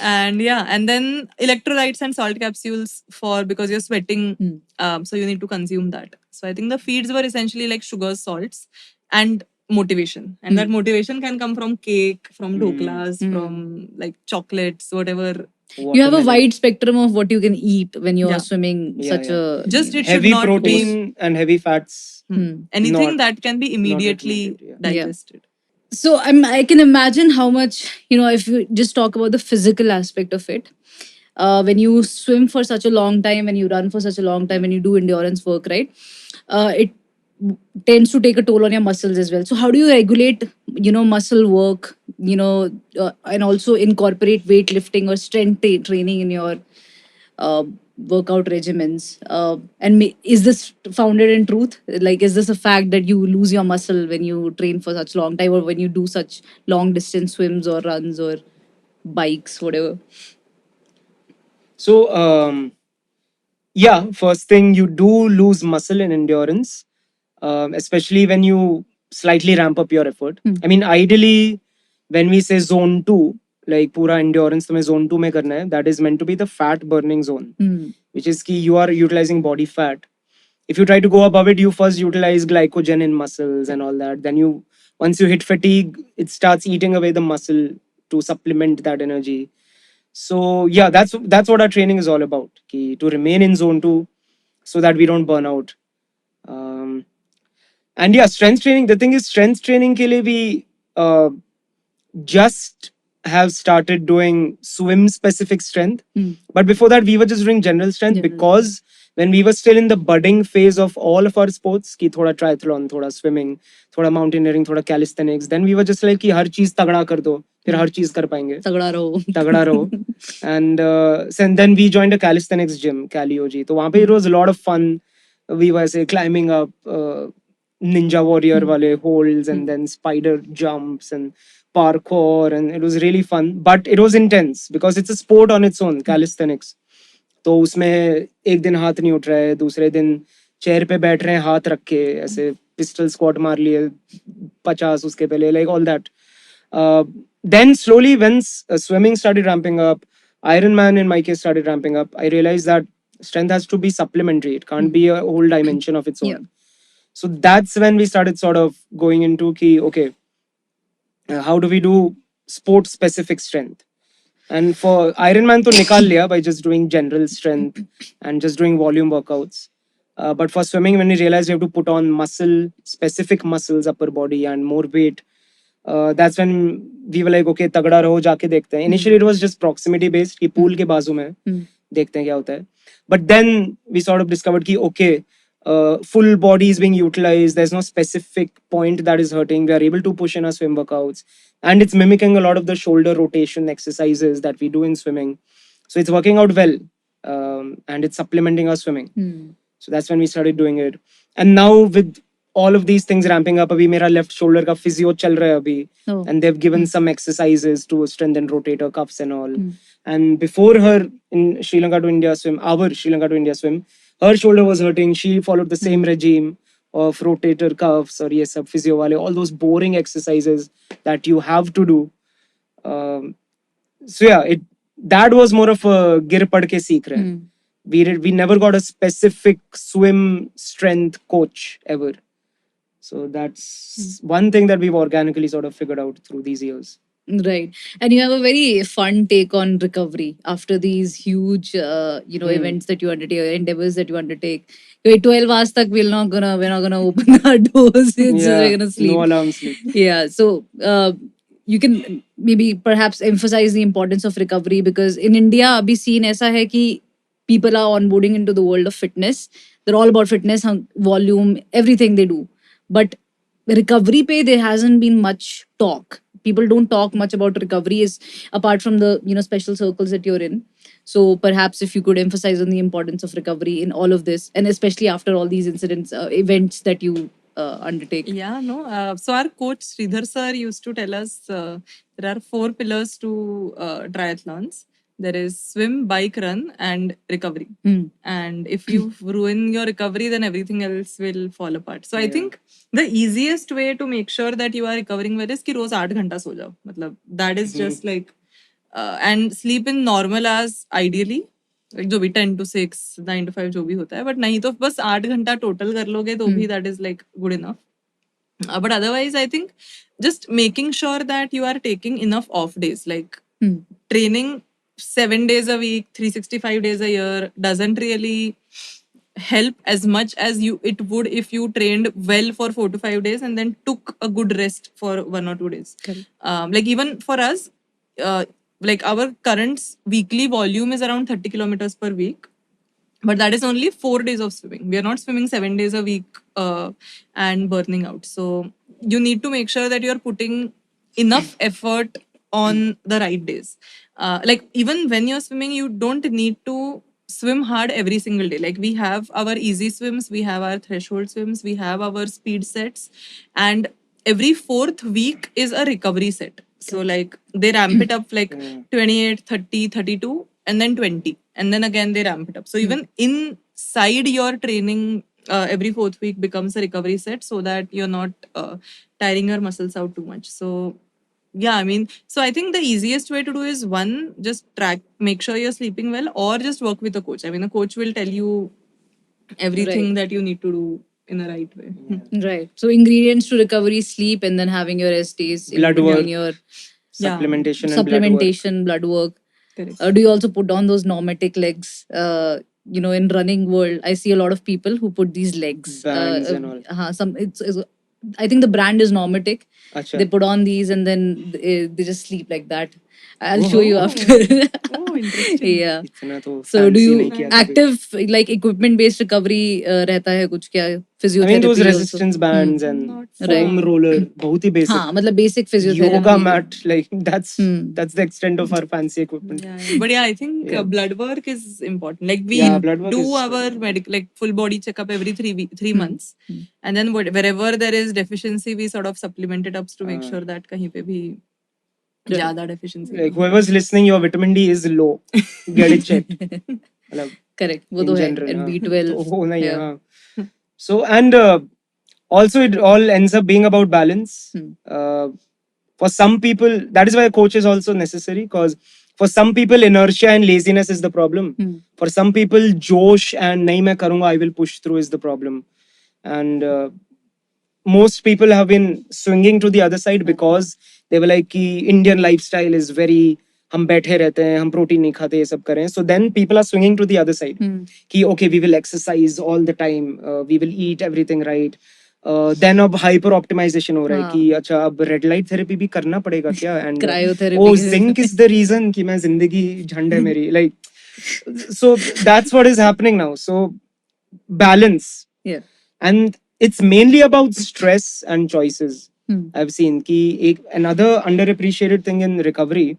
And yeah, and then electrolytes and salt capsules for, because you're sweating, so you need to consume that. So I think the feeds were essentially like sugars, salts, and motivation. And that motivation can come from cake, from dhoklas, from like chocolates, whatever. You have a wide spectrum of what you can eat when you're Yeah. swimming. Yeah, Such yeah. a Just it should Heavy not protein and heavy fats. anything Not- that can be immediately admitted, yeah. digested. So I can imagine how much, if you just talk about the physical aspect of it. When you swim for such a long time, when you run for such a long time, when you do endurance work, right? It tends to take a toll on your muscles as well. So how do you regulate, muscle work, and also incorporate weightlifting or strength training in your workout regimens? And is this founded in truth? Like, is this a fact that you lose your muscle when you train for such long time, or when you do such long distance swims or runs or bikes, whatever? So, yeah, first thing, you do lose muscle in endurance, especially when you slightly ramp up your effort. I mean, ideally, when we say zone 2, like pura endurance तुम्हें zone 2 में करना है, that is meant to be the fat burning zone, which is कि you are utilizing body fat. If you try to go above it, you first utilize glycogen in muscles and all that. Then once you hit fatigue, it starts eating away the muscle to supplement that energy. So yeah, that's what our training is all about. To remain in zone 2 so that we don't burn out. Um, and yeah, strength training. The thing is, strength training ke liye we just have started doing swim specific strength. But before that, we were just doing general strength because when we were still in the budding phase of all of our sports, ki thoda triathlon, thoda swimming, thoda mountaineering, thoda calisthenics, then we were just like कि हर चीज तगड़ा कर दो, फिर हर चीज कर पाएंगे. तगड़ा रहो. And then we joined a calisthenics gym, CaliOG. तो वहाँ पे it was a lot of fun. We were say climbing up Ninja Warrior wale holds and then spider jumps and parkour, and it was really fun. But it was intense because it's a sport on its own, calisthenics. तो उसमें एक दिन हाथ नहीं उठ रहा है, दूसरे दिन चेयर पे बैठ रहे हैं हाथ रख के ऐसे पिस्टल स्क्वाट मार लिए 50 उसके पहले, like all that. Then slowly when swimming started ramping up, Ironman in my case started ramping up, I realized that strength has to be supplementary. It can't be a whole dimension of its own. Yeah. So that's when we started sort of going into key, okay, how do we do sport specific strength? And for Ironman to nikal liya by just doing general strength and just doing volume workouts. But for swimming, when we realized you have to put on specific muscles, upper body and more weight, that's when we were like, okay, तगड़ा रहो जाके देखते हैं. Initially it was just proximity based कि pool के बाजू में देखते हैं क्या होता है. But then we sort of discovered कि okay, full body is being utilized. There's no specific point that is hurting. We are able to push in our swim workouts, and it's mimicking a lot of the shoulder rotation exercises that we do in swimming. So it's working out well, and it's supplementing our swimming. So that's when we started doing it. And now with all of these things ramping up, abhi mera left shoulder ka physio chal raha hai abhi. Oh. And they've given some exercises to strengthen rotator cuffs and all. And before her in Sri Lanka to India swim, our Sri Lanka to India swim, her shoulder was hurting. She followed the same regime of rotator cuffs or ये सब physio वाले, all those boring exercises that you have to do. So yeah, that was more of a गिर पड़ के सीख रहे हैं. We never got a specific swim strength coach ever. So that's one thing that we've organically sort of figured out through these years. Right. And you have a very fun take on recovery after these huge, events that you undertake, endeavors that you undertake. 12 hours tak we're not gonna open our doors. We're gonna sleep. No alarm sleep. Yeah. So you can maybe perhaps emphasize the importance of recovery, because in India, abhi scene aisa hai ki people are onboarding into the world of fitness. They're all about fitness, volume, everything they do. But recovery pay, there hasn't been much talk. People don't talk much about recovery, is apart from the special circles that you're in. So perhaps if you could emphasize on the importance of recovery in all of this, and especially after all these incidents, events that you undertake. Yeah, no. So our coach Sridhar sir used to tell us there are 4 pillars to triathlons. There is swim, bike, run, and recovery. And if you ruin your recovery, then everything else will fall apart. So I think the easiest way to make sure that you are recovering well is कि रोज 8 घंटा सो जाओ. मतलब that is just like and sleep in normal hours ideally. Like जो भी 10 to 6, 9 to 5 जो भी होता है, but नहीं तो बस 8 घंटा टोटल कर लोगे तो भी that is like good enough. But otherwise, I think just making sure that you are taking enough off days, like training 7 days a week, 365 days a year doesn't really help as much as it would if you trained well for 4 to 5 days and then took a good rest for 1 or 2 days. Like even for us, like our current weekly volume is around 30 kilometers per week. But that is only 4 days of swimming. We are not swimming 7 days a week and burning out. So you need to make sure that you're putting enough effort on the right days. Like even when you're swimming, you don't need to swim hard every single day. Like we have our easy swims, we have our threshold swims, we have our speed sets, and every 4th week is a recovery set. So like they ramp it up like 28, 30, 32, and then 20. And then again they ramp it up. So even inside your training, every 4th week becomes a recovery set so that you're not tiring your muscles out too much. So yeah, I mean, so I think the easiest way to do is one, just make sure you're sleeping well, or just work with a coach. I mean, a coach will tell you everything that you need to do in a right way. Right. So ingredients to recovery: sleep, and then having your rest days, Blood work. your Supplementation, blood work. Correct. Do you also put on those pneumatic legs? In running world, I see a lot of people who put these legs. Bands and all. I think the brand is Normatic. Acha. They put on these and then they just sleep like that. I'll Oh. show you after. Oh, interesting. Yeah. इतना तो So do fancy you नहीं किया था active like equipment based recovery रहता है कुछ क्या I physiotherapy? mean those also? resistance bands and Not foam Right. roller, बहुत ही basic. हाँ मतलब basic physiotherapy. Yoga mat, like that's Hmm. the extent of our fancy equipment. Yeah. But yeah, I think blood work is important. Like we Yeah, blood work do is our medical, like full body checkup every 3 months, and then wherever there is deficiency, we sort of supplement it up to make sure that कहीं पे भी ज़्यादा deficiency. Like whoever's listening, your vitamin D is low. Get it checked. मतलब Correct. वो in तो है. general, And हाँ. B12. तो होना ही है, Yeah. हाँ. So and also it all ends up being about balance. For some people, that is why a coach is also necessary, because for some people inertia and laziness is the problem. For some people josh and nahi main karunga, I will push through is the problem. And most people have been swinging to the other side because they were like कि Indian lifestyle is very हम बैठे रहते हैं, हम protein नहीं खाते, ये सब करें. So then people are swinging to the other side कि okay, we will exercise all the time, we will eat everything right. Then अब hyper optimization हो रहा है कि अच्छा अब red light therapy भी करना पड़ेगा क्या? And Cryotherapy. oh, zinc is the reason कि मैं जिंदगी झंड है मेरी. Like so that's what is happening now. So balance. Yeah. And it's mainly about stress and choices. I've seen कि another underappreciated thing in recovery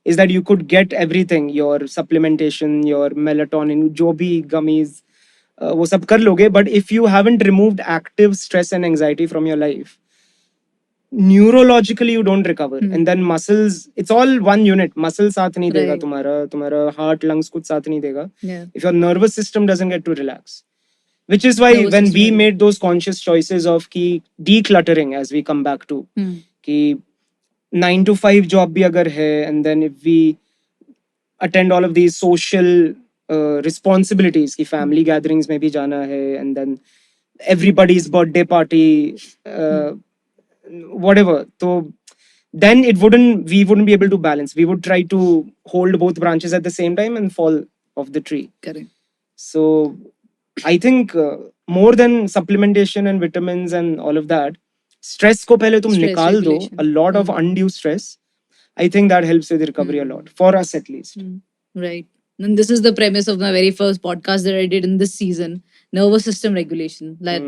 is that you could get everything, your supplementation, your melatonin, जो भी gummies, वो सब कर लोगे, but if you haven't removed active stress and anxiety from your life, neurologically you don't recover. And then muscles, it's all one unit. Muscle साथ नहीं देगा तुम्हारा heart, lungs कुछ साथ नहीं देगा. Yeah. If your nervous system doesn't get to relax. which is why Nervous when system we regulation. made those conscious choices of ki decluttering, as we come back to कि 9 to 5 job भी अगर है, and then if we attend all of these social responsibilities कि family gatherings में भी जाना है, and then everybody's birthday party, whatever, so then we wouldn't be able to balance. We would try to hold both branches at the same time and fall off the tree. Correct. So I think more than supplementation and vitamins and all of that, stress को पहले तुम Stress निकाल दो, regulation. a lot of undue stress. I think that helps with recovery a lot, for us at least. Right. And this is the premise of my very first podcast that I did in this season. Nervous system regulation. That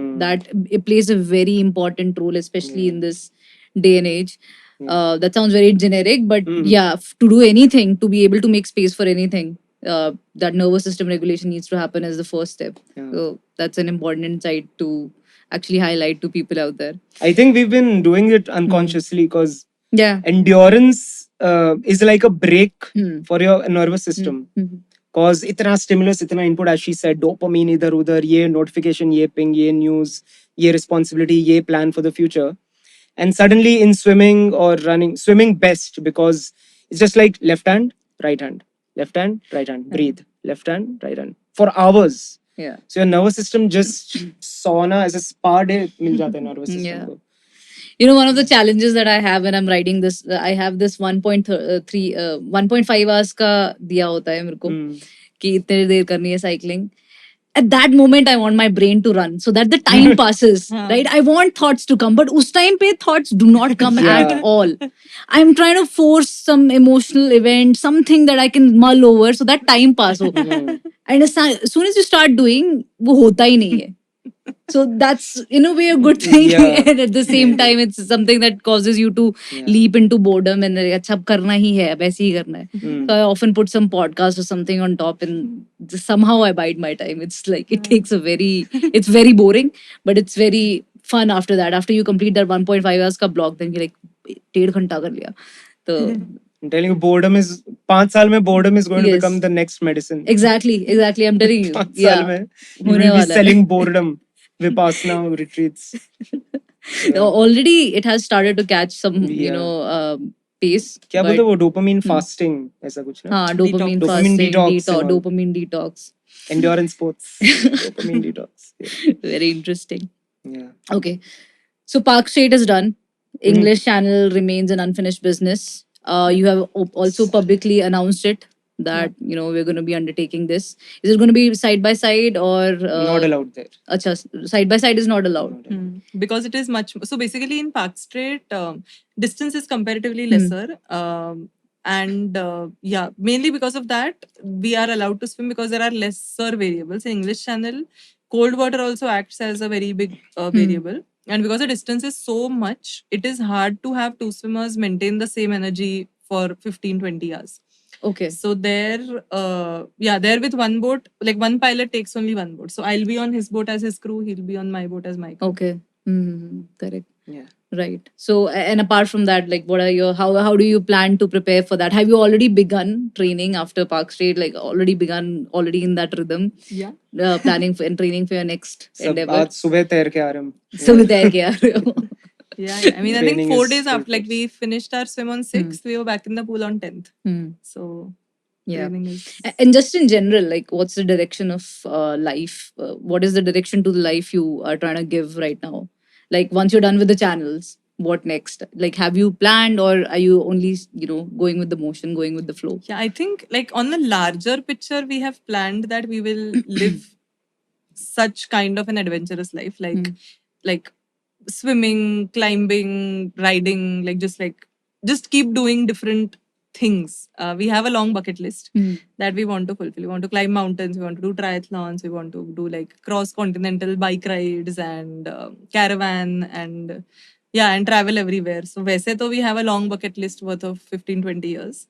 it plays a very important role, especially in this day and age. That sounds very generic, but yeah, to do anything, to be able to make space for anything, that nervous system regulation needs to happen as the first step. Yeah. So that's an important insight to actually highlight to people out there. I think we've been doing it unconsciously because Yeah. endurance is like a break for your nervous system. Cause इतना stimulus, इतना input, as she said, dopamine इधर उधर, ये notification, ये ping, ये news, ये responsibility, ये plan for the future. And suddenly in swimming or running, swimming best because it's just like left hand, right hand, left hand, right hand, breathe, left hand, right hand for hours. Yeah. So your nervous system just sauna as a spa day मिल जाता है nervous system Yeah. को. You know, one of the challenges that I have when I'm writing this, I have this 1.5 hours का दिया होता है मेरे को कि इतने देर करनी है cycling. At that moment, I want my brain to run so that the time passes, right? I want thoughts to come, but us time pe thoughts do not come at all. I'm trying to force some emotional event, something that I can mull over so that time pass ho. And as soon as you start doing, वो होता ही नहीं है. So that's in a way a good thing, and at the same time it's something that causes you to leap into boredom and like, अच्छा अब करना ही है, अब ऐसे ही करना है. So I often put some podcast or something on top and somehow I bide my time. It's like it takes it's very boring, but it's very fun after that. After you complete that 1.5 hours ka block, then you're like 1.5 घंटा कर लिया. So I'm telling you, boredom is 5 साल में boredom is going to become the next medicine. Exactly. I'm telling you. 5 साल में you will be selling boredom. Vipassana retreats. Already it has started to catch some, pace. क्या बोलते वो dopamine fasting ऐसा कुछ ना? हाँ, dopamine Detox. fasting, Detox and all. dopamine detox. Endurance sports, dopamine detox. Yeah. Very interesting. Yeah. Okay, so Park Street is done. English channel remains an unfinished business. You have also publicly announced it that we're going to be undertaking this. Is it going to be side by side or Not allowed there. Acha, side by side is not allowed. Because it is much so basically in Park Street distance is comparatively lesser and mainly because of that we are allowed to swim because there are lesser variables. In English Channel cold water also acts as a very big variable, and because the distance is so much, it is hard to have two swimmers maintain the same energy for 15-20 hours. Okay. So there with one boat, like one pilot takes only one boat. So I'll be on his boat as his crew, he'll be on my boat as my crew. Okay. Correct. Yeah. Right. So, and apart from that, like, what are your how do you plan to prepare for that? Have you already begun training after Park Street? Like, already in that rhythm? Yeah. Planning and training for your next endeavor. आज सुबह तैर के आ रहे हम. सुबह तैर के आ रहे हो. Yeah. I mean, I think Training 4 is days after, full like we finished our swim on 6th, we were back in the pool on 10th. So, Yeah. training is... And just in general, like, what's the direction of life? What is the direction to the life you are trying to give right now? Like, once you're done with the channels, what next? Like, have you planned, or are you only, going with the motion, going with the flow? Yeah, I think like on the larger picture, we have planned that we will live such kind of an adventurous life, like swimming, climbing, riding, like just keep doing different things. We have a long bucket list that we want to fulfill. We want to climb mountains, we want to do triathlons, we want to do like cross-continental bike rides and caravan and travel everywhere. So वैसे तो we have a long bucket list worth of 15-20 years.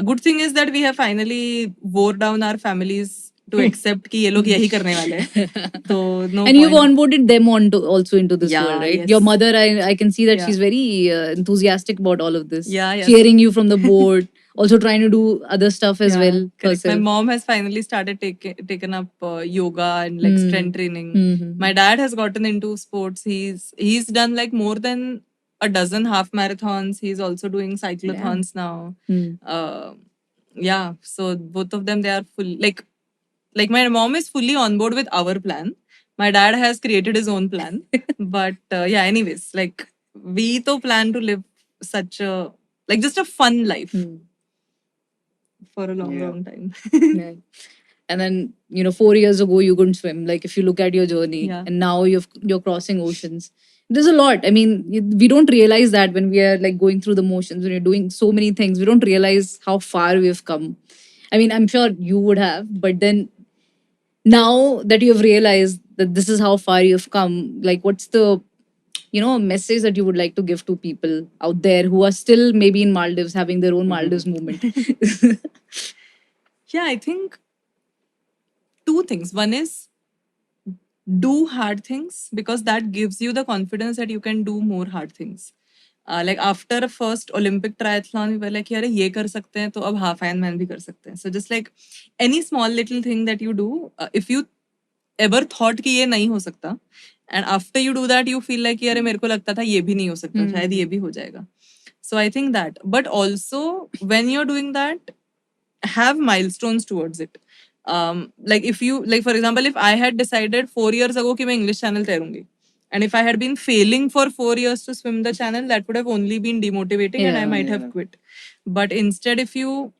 Good thing is that we have finally wore down our families to accept कि ये लोग यही करने वाले हैं. So no. And you've onboarded them also into this world, right? Yes. Your mother, I can see that she's very enthusiastic about all of this. Yeah. Cheering you from the board. also trying to do other stuff as Yeah, well. correct. My herself. mom has finally started taken up yoga and like strength training. Mhm. My dad has gotten into sports. He's done like more than a dozen half marathons. He's also doing cyclothons now. Mm. Yeah, so both of them, they are full like my mom is fully on board with our plan. My dad has created his own plan. But yeah, anyways, like we to plan to live such a like just a fun life Mm. for a long, Yeah. long time. Yeah. And then 4 years ago you couldn't swim. Like if you look at your journey, Yeah. and now you're crossing oceans. There's a lot. I mean, we don't realize that when we are like going through the motions, when you're doing so many things, we don't realize how far we've come. I mean, I'm sure you would have, but then now that you have realized that this is how far you've come, like what's the message that you would like to give to people out there who are still maybe in Maldives having their own Maldives movement? Yeah, I think two things. One is do hard things because that gives you the confidence that you can do more hard things. Like after first Olympic triathlon, we were like, यार ये कर सकते हैं तो अब half Ironman भी कर सकते हैं. So just like any small little thing that you do, if you ever thought कि ये नहीं हो सकता, and after you do that, you feel like यार मेरे को लगता था ये भी नहीं हो सकता, शायद ये भी हो जाएगा. So I think that, but also when you're doing that, have milestones towards it. Like if you like, for example, if I had decided 4 years ago कि मैं English channel तैरूंगी, and if I had been failing for 4 years to swim the channel, that would have only been demotivating and I Yeah. might have quit. But instead, if you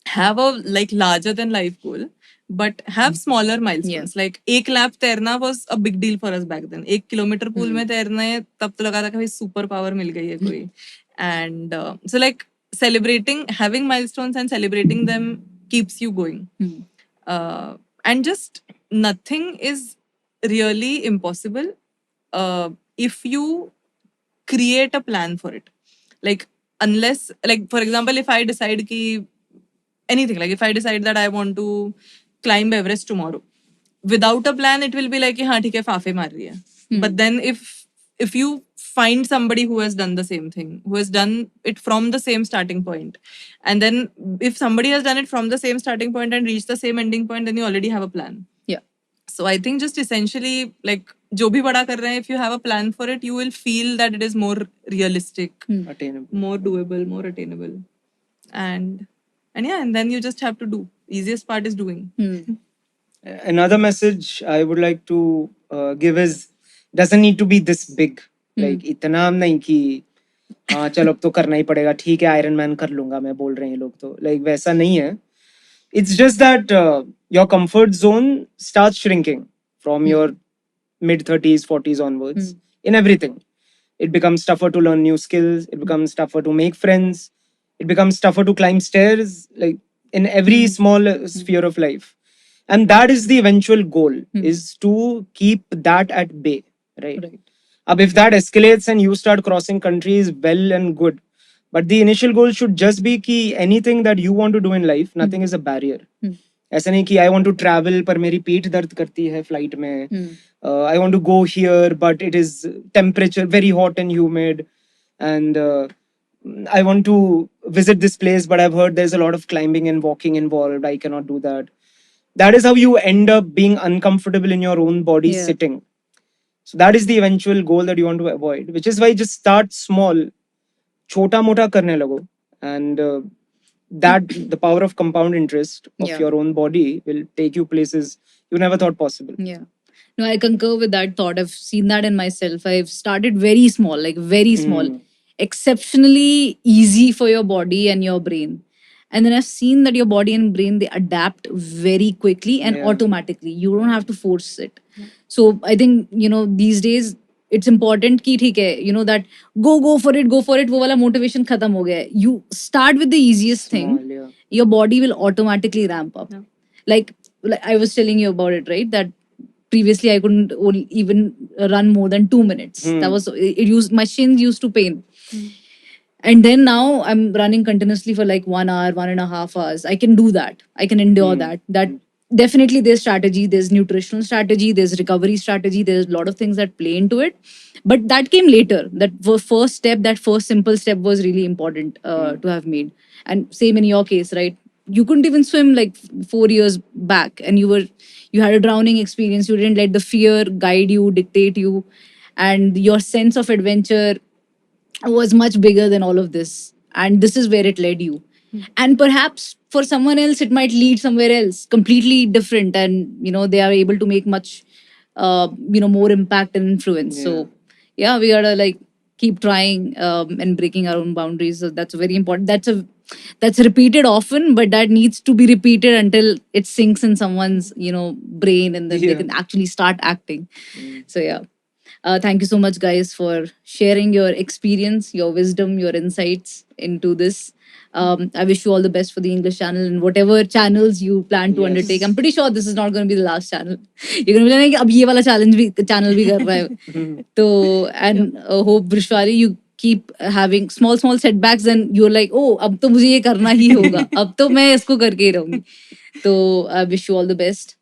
have a like larger than life goal, but have smaller milestones. Like 1 lap तैरना was a big deal for us back then. 1 kilometer pool में तैरना है तब तो लगा था कि भाई super power मिल गई है कोई. And so like celebrating, having milestones and celebrating them keeps you going. And just nothing is really impossible if you create a plan for it. Like unless, like for example, if I decide ki anything, like if I decide that I want to climb Everest tomorrow, without a plan, it will be like, हाँ ठीक है फाफे मार रही है. But then if you find somebody who has done the same thing, who has done it from the same starting point, and then if somebody has done it from the same starting point and reached the same ending point, then you already have a plan. Yeah. So I think just essentially like जो भी बड़ा कर रहे हैं, if you have a plan for it, you will feel that it is more realistic, Attainable. more doable, more attainable, and yeah, and then you just have to do. Easiest part is doing. Another message I would like to give is doesn't need to be this big. Like इतना नहीं कि हाँ चलो अब तो करना ही पड़ेगा, ठीक है आयरन मैन कर लूंगा मैं, बोल रहे हैं लोग तो like वैसा नहीं है. It's just that your comfort zone starts shrinking from your mid 30s 40s onwards in everything. It becomes tougher to learn new skills, it becomes tougher to make friends, it becomes tougher to climb stairs, like in every small sphere of life. And that is the eventual goal, is to keep that at bay, right? If that escalates and you start crossing countries, well and good, but the initial goal should just be कि anything that you want to do in life, nothing is a barrier. ऐसा नहीं कि I want to travel पर मेरी पीठ दर्द करती है फ्लाइट में, I want to go here but it is temperature very hot and humid, and I want to visit this place but I've heard there's a lot of climbing and walking involved, I cannot do that. That is how you end up being uncomfortable in your own body sitting. So that is the eventual goal that you want to avoid, which is why just start small, chota mota karne lago, and that the power of compound interest of your own body will take you places you never thought possible. Yeah. No, I concur with that thought. I've seen that in myself. I've started very small, like very small, exceptionally easy for your body and your brain. And then I've seen that your body and brain, they adapt very quickly and automatically. You don't have to force it. So I think, these days it's important ki theek hai, that go for it, wo wala motivation khatam ho gaya hai. You start with the easiest thing. Small, yeah. Your body will automatically ramp up. Like I was telling you about it, right? That previously I couldn't even run more than 2 minutes. That was my shins used to pain. And then now I'm running continuously for like 1 hour, 1.5 hours. I can do that. I can endure that. That definitely there's strategy, there's nutritional strategy, there's recovery strategy, there's a lot of things that play into it. But that came later. That first step, that first simple step was really important to have made. And same in your case, right? You couldn't even swim like 4 years back, and you had a drowning experience. You didn't let the fear guide you, dictate you, and your sense of adventure was much bigger than all of this. And this is where it led you. And perhaps for someone else, it might lead somewhere else, completely different. And, they are able to make much, more impact and influence. Yeah. So, yeah, we gotta like keep trying and breaking our own boundaries. So that's very important. That's repeated often, but that needs to be repeated until it sinks in someone's, brain, and then they Yeah. can actually start acting. So, yeah. Thank you so much, guys, for sharing your experience, your wisdom, your insights into this. I wish you all the best for the English channel and whatever channels you plan to Yes. undertake. I'm pretty sure this is not going to be the last channel. You're going to be like, अब ये वाला channel भी कर रहा है. So, and hope Vrishwali, you keep having small setbacks, and you're like, oh, अब तो मुझे ये करना ही होगा. अब तो मैं इसको करके ही रहूंगी. So, I wish you all the best.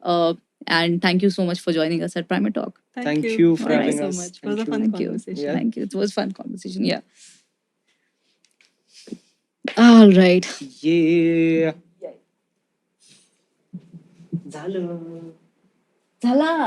And thank you so much for joining us at Primer Talk. Thank you for Alright. having so us. much. It was a Thank fun you. Thank you. conversation. Yeah. Thank you. It was fun conversation. Yeah. All right. Yeah. झाला.